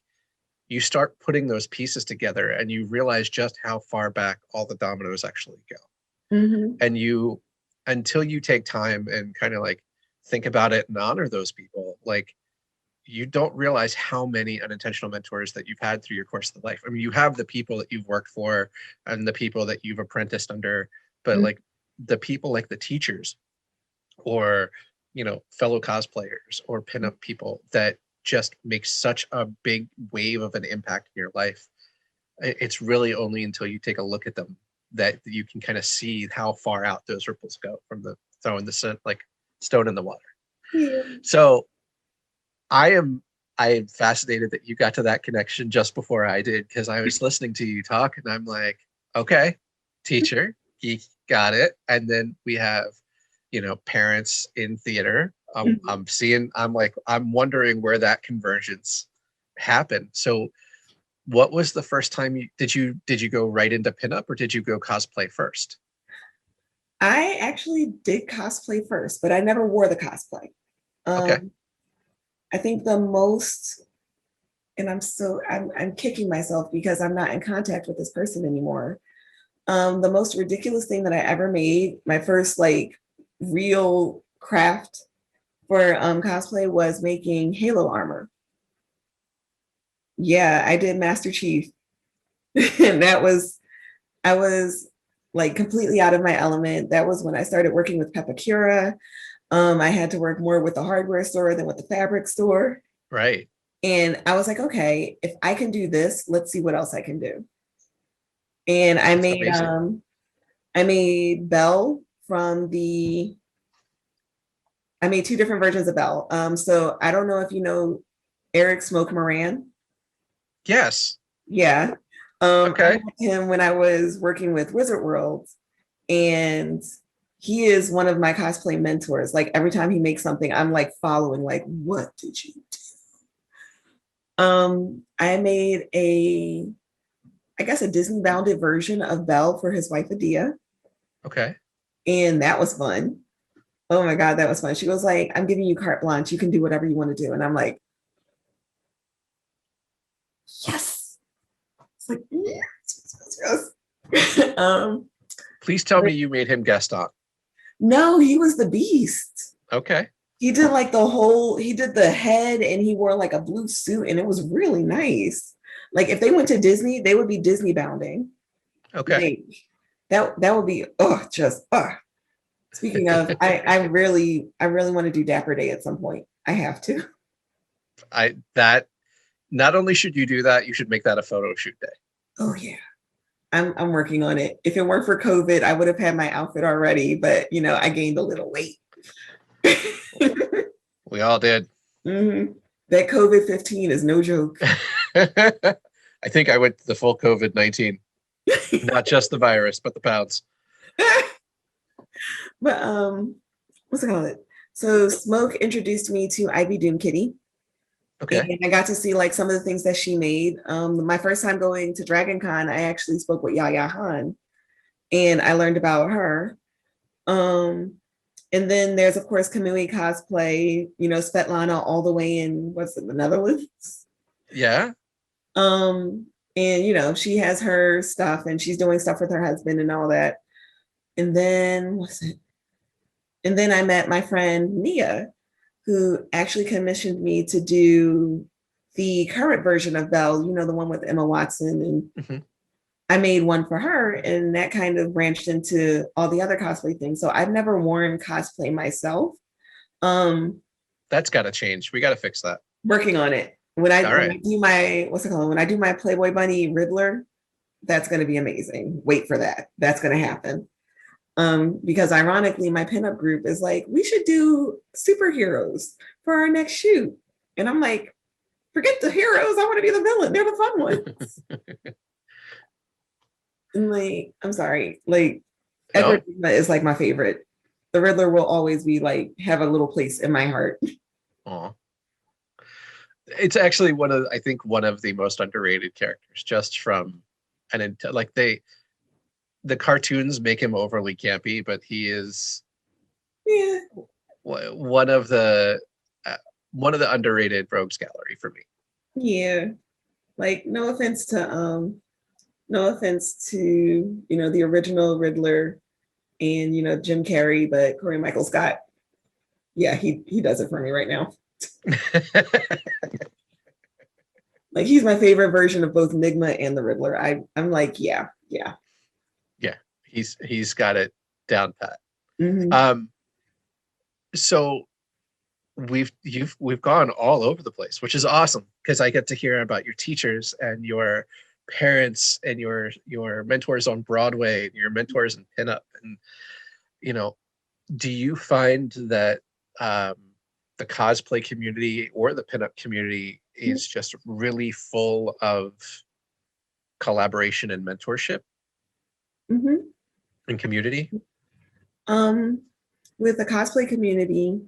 you start putting those pieces together and you realize just how far back all the dominoes actually go. Mm-hmm. And until you take time and kind of like think about it and honor those people, like you don't realize how many unintentional mentors that you've had through your course of life. I mean, you have the people that you've worked for and the people that you've apprenticed under, but like the people like the teachers or, fellow cosplayers or pinup people that just make such a big wave of an impact in your life. It's really only until you take a look at them that you can kind of see how far out those ripples go from the throwing the stone in the water. Yeah. So I am fascinated that you got to that connection just before I did, because I was listening to you talk and I'm like, okay, teacher, he got it. And then we have, parents in theater. I'm wondering where that convergence happened. So what was the first time did you go right into pinup, or did you go cosplay first? I actually did cosplay first, but I never wore the cosplay. Okay. I think the most, and I'm kicking myself because I'm not in contact with this person anymore. The most ridiculous thing that I ever made, my first real craft for cosplay, was making Halo armor. Yeah, I did Master Chief. And I was completely out of my element. That was when I started working with Pepakura. I had to work more with the hardware store than with the fabric store. Right. And I was like, okay, if I can do this, let's see what else I can do. And I made Belle I made two different versions of Belle. So I don't know if you know Eric Smoke Moran. Yes. Yeah. Okay. I met him when I was working with Wizard World, and he is one of my cosplay mentors. Like every time he makes something, I'm like following, like, what did you do? I made a Disney bounded version of Belle for his wife Adia. Okay. And that was fun. Oh my God, that was fun. She was like, I'm giving you carte blanche. You can do whatever you want to do. And I'm like, yes. It's like, yes. Please tell me you made him Gaston. No, he was the Beast. Okay. He did he did the head, and he wore like a blue suit, and it was really nice. Like if they went to Disney, they would be Disney bounding. Okay. That would be, Speaking of, I really want to do Dapper Day at some point. I have to. Not only should you do that, you should make that a photo shoot day. Oh yeah. I'm working on it. If it weren't for COVID, I would have had my outfit already, but I gained a little weight. We all did. Mm-hmm. That COVID-15 is no joke. I think I went the full COVID-19, not just the virus, but the pounds. But what's it called? So Smoke introduced me to Ivy Doom Kitty. Okay. And I got to see some of the things that she made. My first time going to Dragon Con, I actually spoke with Yaya Han, and I learned about her. And then there's of course Kamui cosplay, Svetlana all the way in the Netherlands. Yeah. And she has her stuff, and she's doing stuff with her husband and all that. And then And then I met my friend Nia, who actually commissioned me to do the current version of Belle, the one with Emma Watson. And I made one for her, and that kind of branched into all the other cosplay things. So I've never worn cosplay myself. That's got to change. We got to fix that. Working on it. When I do my, when I do my Playboy Bunny Riddler, that's going to be amazing. Wait for that. That's going to happen. Because ironically, my pinup group is like, we should do superheroes for our next shoot. And I'm like, forget the heroes. I want to be the villain. They're the fun ones. And I'm sorry, Edward is my favorite. The Riddler will always be have a little place in my heart. Aww. It's actually one of the most underrated characters, just from the cartoons make him overly campy, but he is one of the underrated rogues gallery for me. Yeah. No offense to the original Riddler and Jim Carrey, but Corey Michael Scott, yeah, he does it for me right now. Like he's my favorite version of both Nigma and the Riddler. I'm like, yeah. Yeah, he's got it down pat. Mm-hmm. So we've gone all over the place, which is awesome because I get to hear about your teachers and your parents and your mentors on Broadway and your mentors in pinup. And do you find that the cosplay community or the pinup community is just really full of collaboration and mentorship Mm-hmm. and community? With the cosplay community,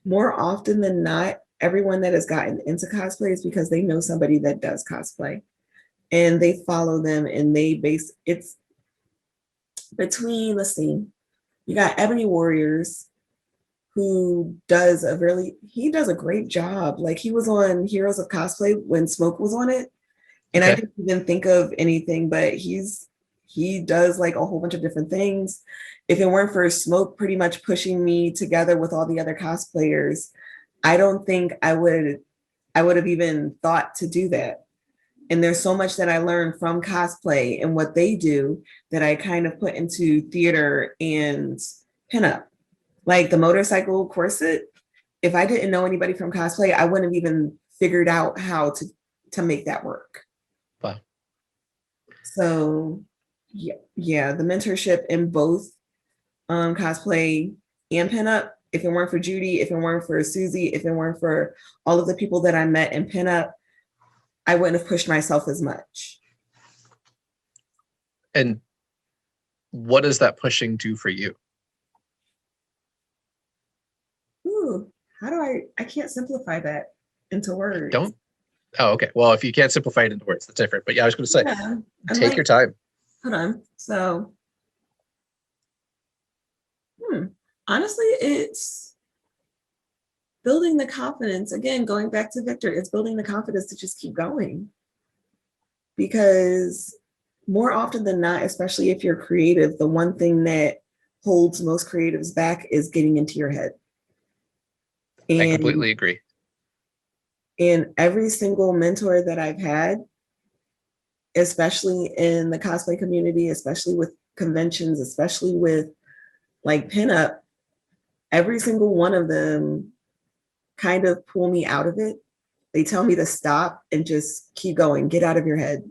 more often than not, everyone that has gotten into cosplay is because they know somebody that does cosplay and they follow them, and it's between, let's see, you got Ebony Warriors, who does a great job. Like he was on Heroes of Cosplay when Smoke was on it. And I didn't even think of anything, but he does like a whole bunch of different things. If it weren't for Smoke pretty much pushing me together with all the other cosplayers, I don't think I would have even thought to do that. And there's so much that I learned from cosplay and what they do that I kind of put into theater and pinup. Like the motorcycle corset, if I didn't know anybody from cosplay, I wouldn't have even figured out how to make that work. Wow. So yeah, the mentorship in both cosplay and pinup, if it weren't for Judy, if it weren't for Susie, if it weren't for all of the people that I met in pinup, I wouldn't have pushed myself as much. And what does that pushing do for you? Ooh, how do I can't simplify that into words. Don't? Oh, okay. Well, if you can't simplify it into words, that's different. But yeah, I was going to say, take your time. Hold on. So, honestly, it's building the confidence. Again, going back to Victor, it's building the confidence to just keep going. Because more often than not, especially if you're creative, the one thing that holds most creatives back is getting into your head. And I completely agree. And every single mentor that I've had, especially in the cosplay community, especially with conventions, especially with like pinup, every single one of them kind of pull me out of it. They tell me to stop and just keep going, get out of your head.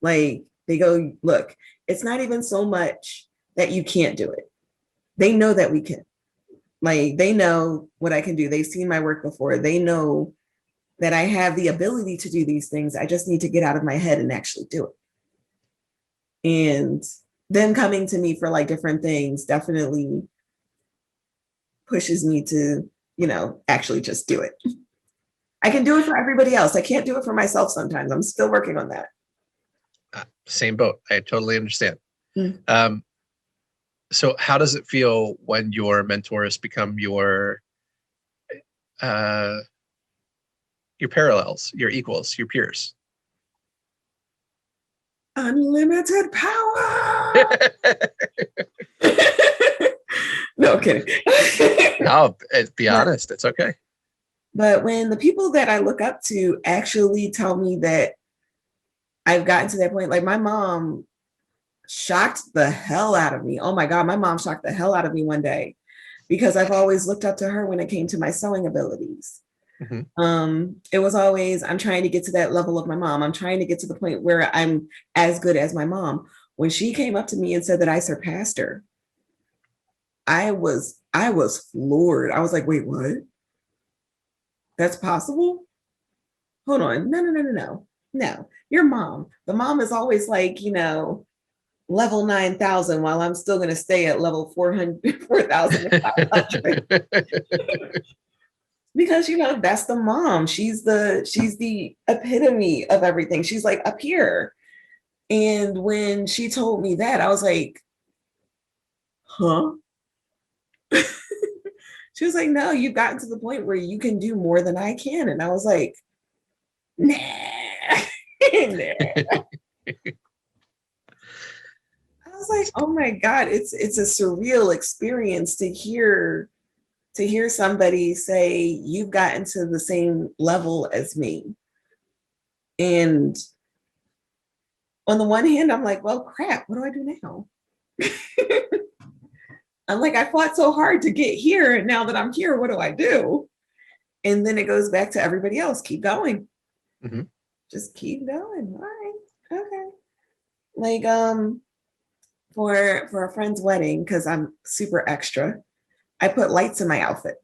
Like they go, look, it's not even so much that you can't do it. They know that we can. Like they know what I can do. They've seen my work before. They know that I have the ability to do these things. I just need to get out of my head and actually do it. And them coming to me for like different things definitely pushes me to, actually just do it. I can do it for everybody else. I can't do it for myself sometimes. I'm still working on that. Same boat. I totally understand. So how does it feel when your mentors become your parallels, your equals, your peers? Unlimited power. No, kidding. No, be honest. It's okay. But when the people that I look up to actually tell me that I've gotten to that point, like my mom shocked the hell out of me. Oh my God, my mom shocked the hell out of me one day because I've always looked up to her when it came to my sewing abilities. Mm-hmm. It was always, I'm trying to get to that level of my mom. I'm trying to get to the point where I'm as good as my mom. When she came up to me and said that I surpassed her, I was floored. I was like, wait, what? That's possible? Hold on. No, your mom. The mom is always like, level 9,000 while I'm still going to stay at level 4,500. Because, that's the mom. She's the epitome of everything. She's like up here. And when she told me that, I was like, huh? She was like, no, you've gotten to the point where you can do more than I can. And I was like, nah. I was like, oh my God, it's a surreal experience to hear to hear somebody say, you've gotten to the same level as me. And on the one hand, I'm like, well, crap, what do I do now? I'm like, I fought so hard to get here. And now that I'm here, what do I do? And then it goes back to everybody else. Keep going. Mm-hmm. Just keep going. All right. Okay. Like, for a friend's wedding, because I'm super extra, I put lights in my outfit.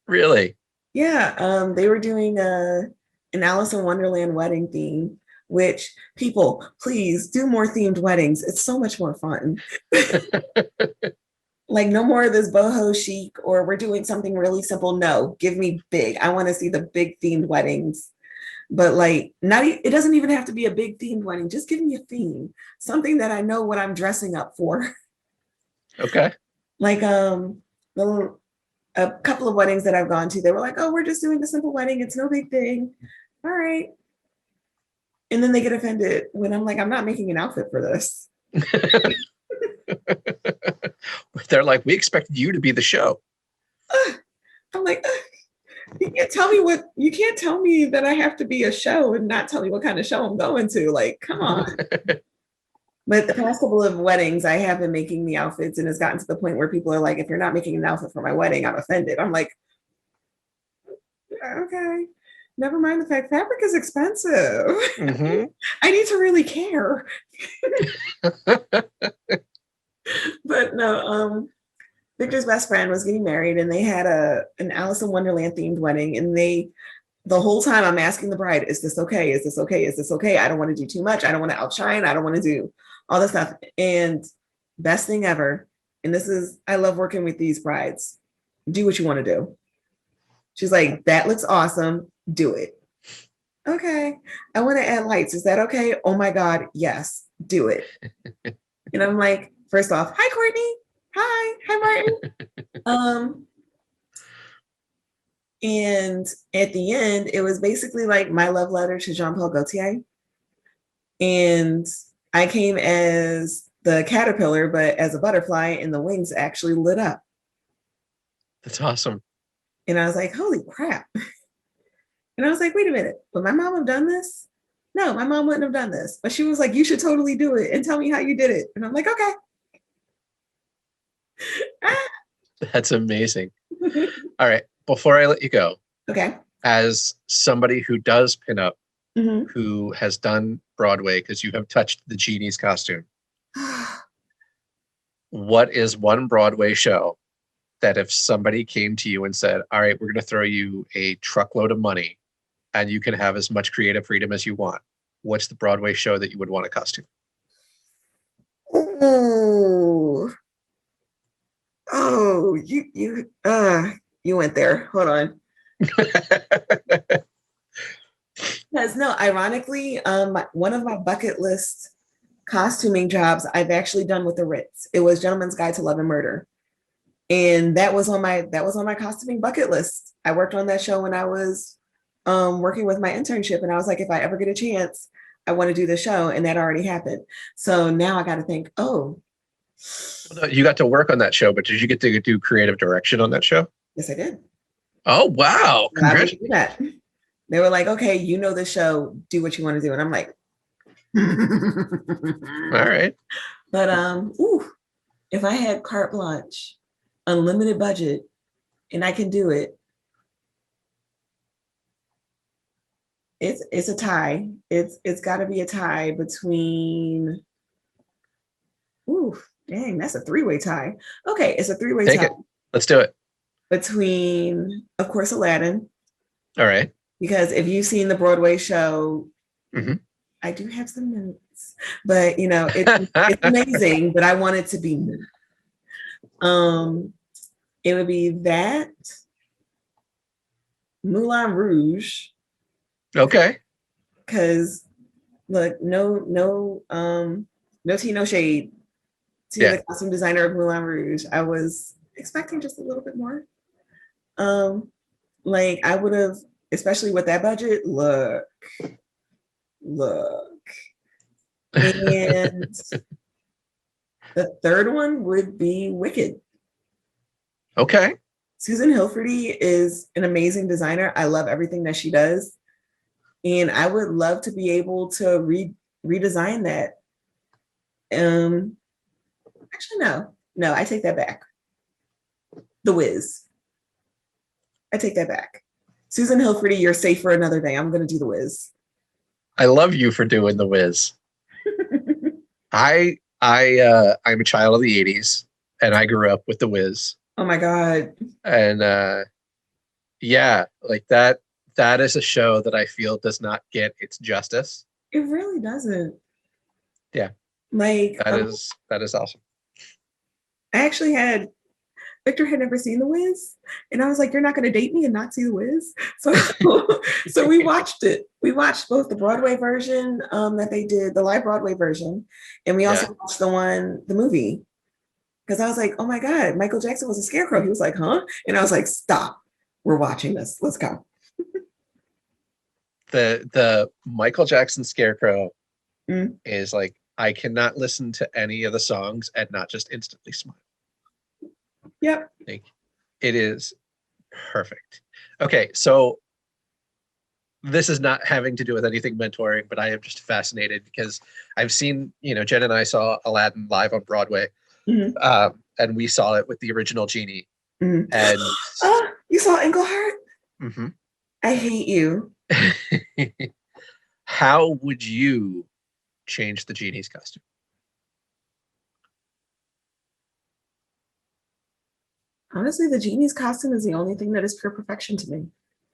Really? Yeah. They were doing an Alice in Wonderland wedding theme, which people, please do more themed weddings. It's so much more fun. Like, no more of this boho chic, or we're doing something really simple. No, give me big. I want to see the big themed weddings. But like, it doesn't even have to be a big themed wedding. Just give me a theme, something that I know what I'm dressing up for. Okay. Like, a couple of weddings that I've gone to, they were like, oh, we're just doing a simple wedding. It's no big thing. All right. And then they get offended when I'm like, I'm not making an outfit for this. They're like, we expected you to be the show. I'm like, you can't tell me that I have to be a show and not tell me what kind of show I'm going to. Like, come on. But the past couple of weddings, I have been making the outfits, and it's gotten to the point where people are like, if you're not making an outfit for my wedding, I'm offended. I'm like, okay, never mind the fact fabric is expensive. Mm-hmm. I need to really care. But no, Victor's best friend was getting married, and they had an Alice in Wonderland themed wedding. And the whole time I'm asking the bride, is this okay? Is this okay? Is this okay? I don't want to do too much. I don't want to outshine. I don't want to do all this stuff. And best thing ever. And I love working with these brides. Do what you want to do. She's like, that looks awesome. Do it. Okay. I want to add lights. Is that okay? Oh my God. Yes. Do it. And I'm like, first off, hi, Courtney. Hi, Martin. And at the end, it was basically like my love letter to Jean-Paul Gaultier. And I came as the caterpillar, but as a butterfly, and the wings actually lit up. That's awesome. And I was like, holy crap. And I was like, wait a minute, would my mom have done this? No, my mom wouldn't have done this. But she was like, you should totally do it and tell me how you did it. And I'm like, okay. That's amazing. All right. Before I let you go, okay, as somebody who does pinup, mm-hmm. who has done Broadway, because you have touched the genie's costume, what is one Broadway show that if somebody came to you and said, all right, we're going to throw you a truckload of money and you can have as much creative freedom as you want, what's the Broadway show that you would want a costume? Oh, you went there. Hold on. Because no, ironically, one of my bucket list costuming jobs I've actually done with the Ritz. It was Gentleman's Guide to Love and Murder. And that was on my costuming bucket list. I worked on that show when I was working with my internship, and I was like, if I ever get a chance, I want to do the show, and that already happened. So now I got to think, you got to work on that show, but did you get to do creative direction on that show? Yes, I did. Oh, wow. Congratulations. They were like, okay, you know the show, do what you want to do. And I'm like, all right. But if I had carte blanche, unlimited budget, and I can do it, it's a tie. It's got to be a tie between. Dang, that's a three-way tie. Okay, it's a three-way tie. Take it. Let's do it. Between, of course, Aladdin. All right. Because if you've seen the Broadway show, mm-hmm. I do have some notes, but it's amazing. But I want it to be me. It would be that, Moulin Rouge. Okay. Because look, no tea, no shade to the costume designer of Moulin Rouge. I was expecting just a little bit more. Like I would have, especially with that budget. Look. And the third one would be Wicked. Okay. Susan Hilferty is an amazing designer. I love everything that she does. And I would love to be able to redesign that. Actually, no, I take that back. The Wiz. I take that back. Susan Hilferty, you're safe for another day. I'm going to do The Wiz. I love you for doing The Wiz. I'm a child of the 80s, and I grew up with The Wiz. Oh my God. And yeah, like that is a show that I feel does not get its justice. It really doesn't. Yeah. Like that is awesome. I actually Victor had never seen The Wiz, and I was like, "You're not going to date me and not see The Wiz." So we watched it. We watched both the Broadway version that they did, the live Broadway version, and we also watched the movie. Because I was like, "Oh my God, Michael Jackson was a scarecrow." He was like, "Huh?" And I was like, "Stop. We're watching this. Let's go." The Michael Jackson Scarecrow is like, I cannot listen to any of the songs and not just instantly smile. Yep. Like, it is perfect. Okay, so this is not having to do with anything mentoring, but I am just fascinated because I've seen, Jen and I saw Aladdin live on Broadway, and we saw it with the original Genie. And you saw Englehart? Mm-hmm. I hate you. How would you change the Genie's costume? Honestly, the Genie's costume is the only thing that is pure perfection to me.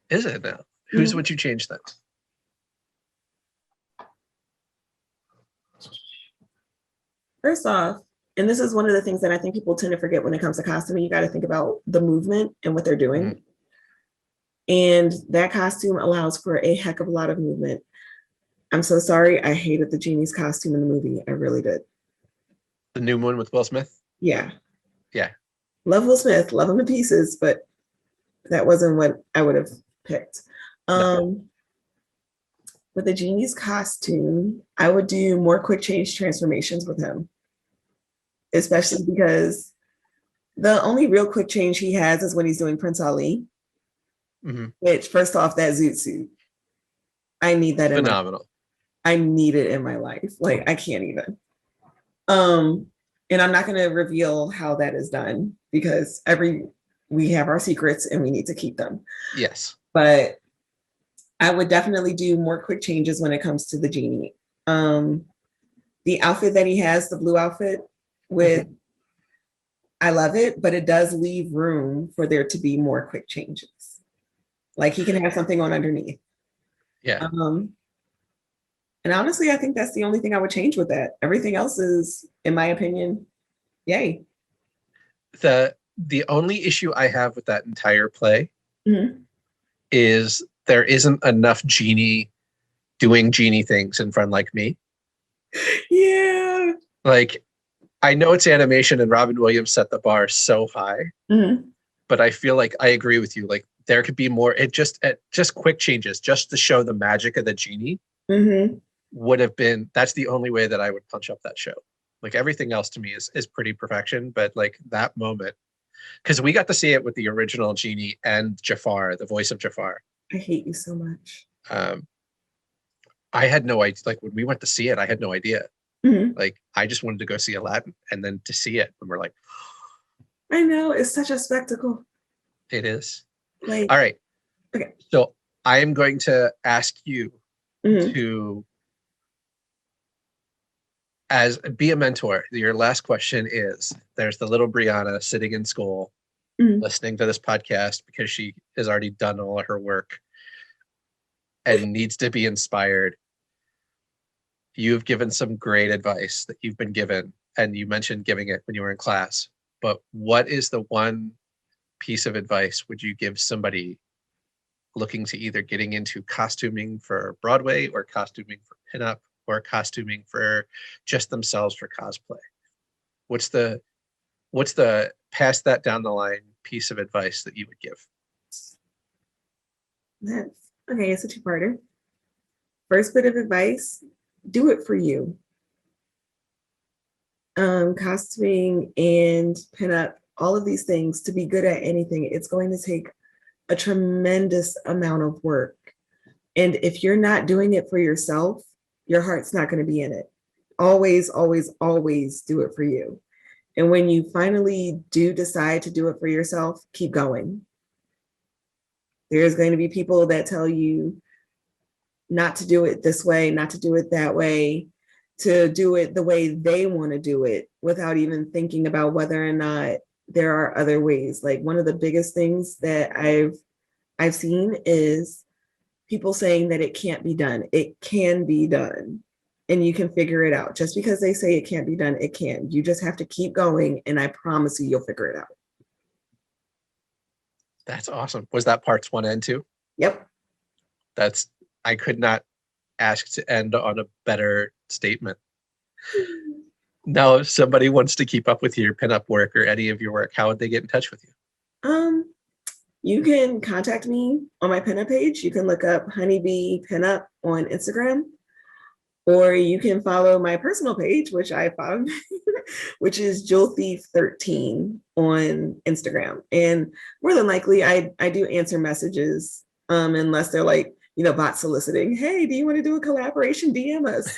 Is it now? Whose would you change then? First off, and this is one of the things that I think people tend to forget when it comes to costuming, you got to think about the movement and what they're doing. Mm-hmm. And that costume allows for a heck of a lot of movement. I'm so sorry. I hated the Genie's costume in the movie. I really did. The new one with Will Smith? Yeah. Yeah. Love Will Smith, love him to pieces, but that wasn't what I would have picked. No. With the Genie's costume, I would do more quick change transformations with him, especially because the only real quick change he has is when he's doing Prince Ali, which, first off, that zoot suit, I need that. Phenomenal. I need it in my life. Like, I can't even. And I'm not going to reveal how that is done because we have our secrets and we need to keep them. Yes. But I would definitely do more quick changes when it comes to the Genie. The outfit that he has, the blue outfit with, I love it, but it does leave room for there to be more quick changes. Like he can have something on underneath. Yeah. And honestly, I think that's the only thing I would change with that. Everything else is, in my opinion, yay. The only issue I have with that entire play is there isn't enough Genie doing Genie things in Friend Like Me. Yeah. Like, I know it's animation and Robin Williams set the bar so high, but I feel like I agree with you. Like, there could be more. Just quick changes, just to show the magic of the Genie. Would have been, that's the only way that I would punch up that show. Like everything else to me is pretty perfection, but like that moment, because we got to see it with the original Genie and Jafar, the voice of Jafar. I hate you so much. I had no idea, like when we went to see it, I had no idea. Like I just wanted to go see Aladdin and then to see it. And we're like, I know, it's such a spectacle. It is. Like, all right. Okay. So I am going to ask you to be a mentor. Your last question is, there's the little Briana sitting in school listening to this podcast because she has already done all of her work and needs to be inspired. You've given some great advice that you've been given, and you mentioned giving it when you were in class, but what is the one piece of advice would you give somebody looking to either getting into costuming for Broadway or costuming for pinup or costuming for just themselves for cosplay? What's the pass that down the line piece of advice that you would give? Okay, it's a two-parter. First bit of advice, do it for you. Costuming and pinup all of these things, to be good at anything, it's going to take a tremendous amount of work. And if you're not doing it for yourself, your heart's not going to be in it. Always, always, always do it for you. And when you finally do decide to do it for yourself, keep going. There's going to be people that tell you not to do it this way, not to do it that way, to do it the way they want to do it without even thinking about whether or not there are other ways. Like, one of the biggest things that I've seen is people saying that it can't be done. It can be done, and you can figure it out. Just because they say it can't be done, it can. You just have to keep going, and I promise you'll figure it out. That's awesome. Was that parts 1 and 2? Yep. I could not ask to end on a better statement. Now, if somebody wants to keep up with your pinup work or any of your work, how would they get in touch with you? You can contact me on my pinup page. You can look up Honeybee Pinup on Instagram, or you can follow my personal page, which I found, which is JewelThief13 on Instagram. And more than likely, I do answer messages, unless they're like, bot soliciting. Hey, do you want to do a collaboration? DM us.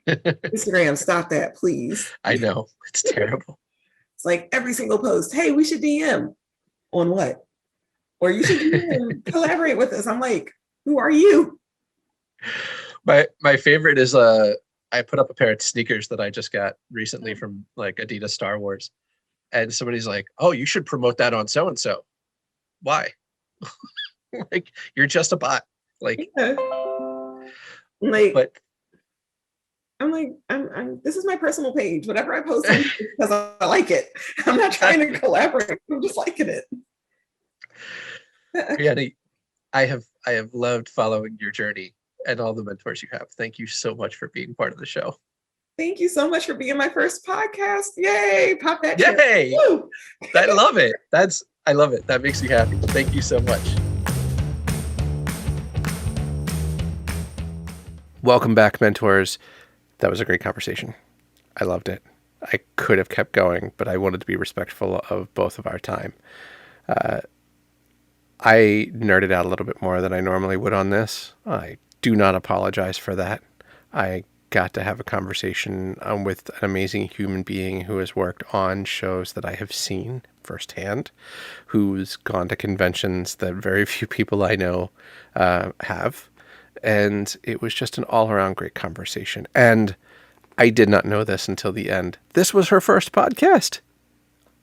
Instagram, stop that, please. I know, it's terrible. It's like every single post, hey, we should DM. On what? Or you should DM, collaborate with us. I'm like, who are you? My favorite is I put up a pair of sneakers that I just got recently from like Adidas Star Wars, and somebody's like, "Oh, you should promote that on so and so." Why? Like, you're just a bot. Like, yeah. But I'm like, I'm this is my personal page. Whatever I post on because I like it. I'm not trying to collaborate. I'm just liking it. Briana, I have loved following your journey and all the mentors you have. Thank you so much for being part of the show. Thank you so much for being my first podcast. Yay! Pop that. Yay! I love it. I love it. That makes me happy. Thank you so much. Welcome back, mentors. That was a great conversation. I loved it. I could have kept going, but I wanted to be respectful of both of our time. I nerded out a little bit more than I normally would on this. I do not apologize for that. I got to have a conversation with an amazing human being who has worked on shows that I have seen firsthand, who's gone to conventions that very few people I know have. And it was just an all-around great conversation. And I did not know this until the end. This was her first podcast.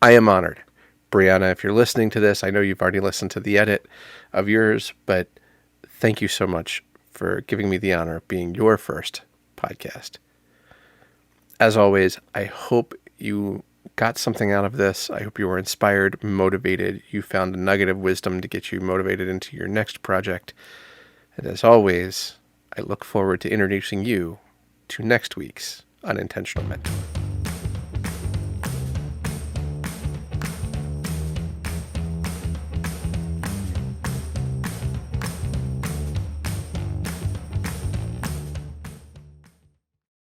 I am honored. Briana, if you're listening to this, I know you've already listened to the edit of yours, but thank you so much for giving me the honor of being your first podcast. As always, I hope you got something out of this. I hope you were inspired, motivated. You found a nugget of wisdom to get you motivated into your next project. And as always, I look forward to introducing you to next week's Unintentional Mentor.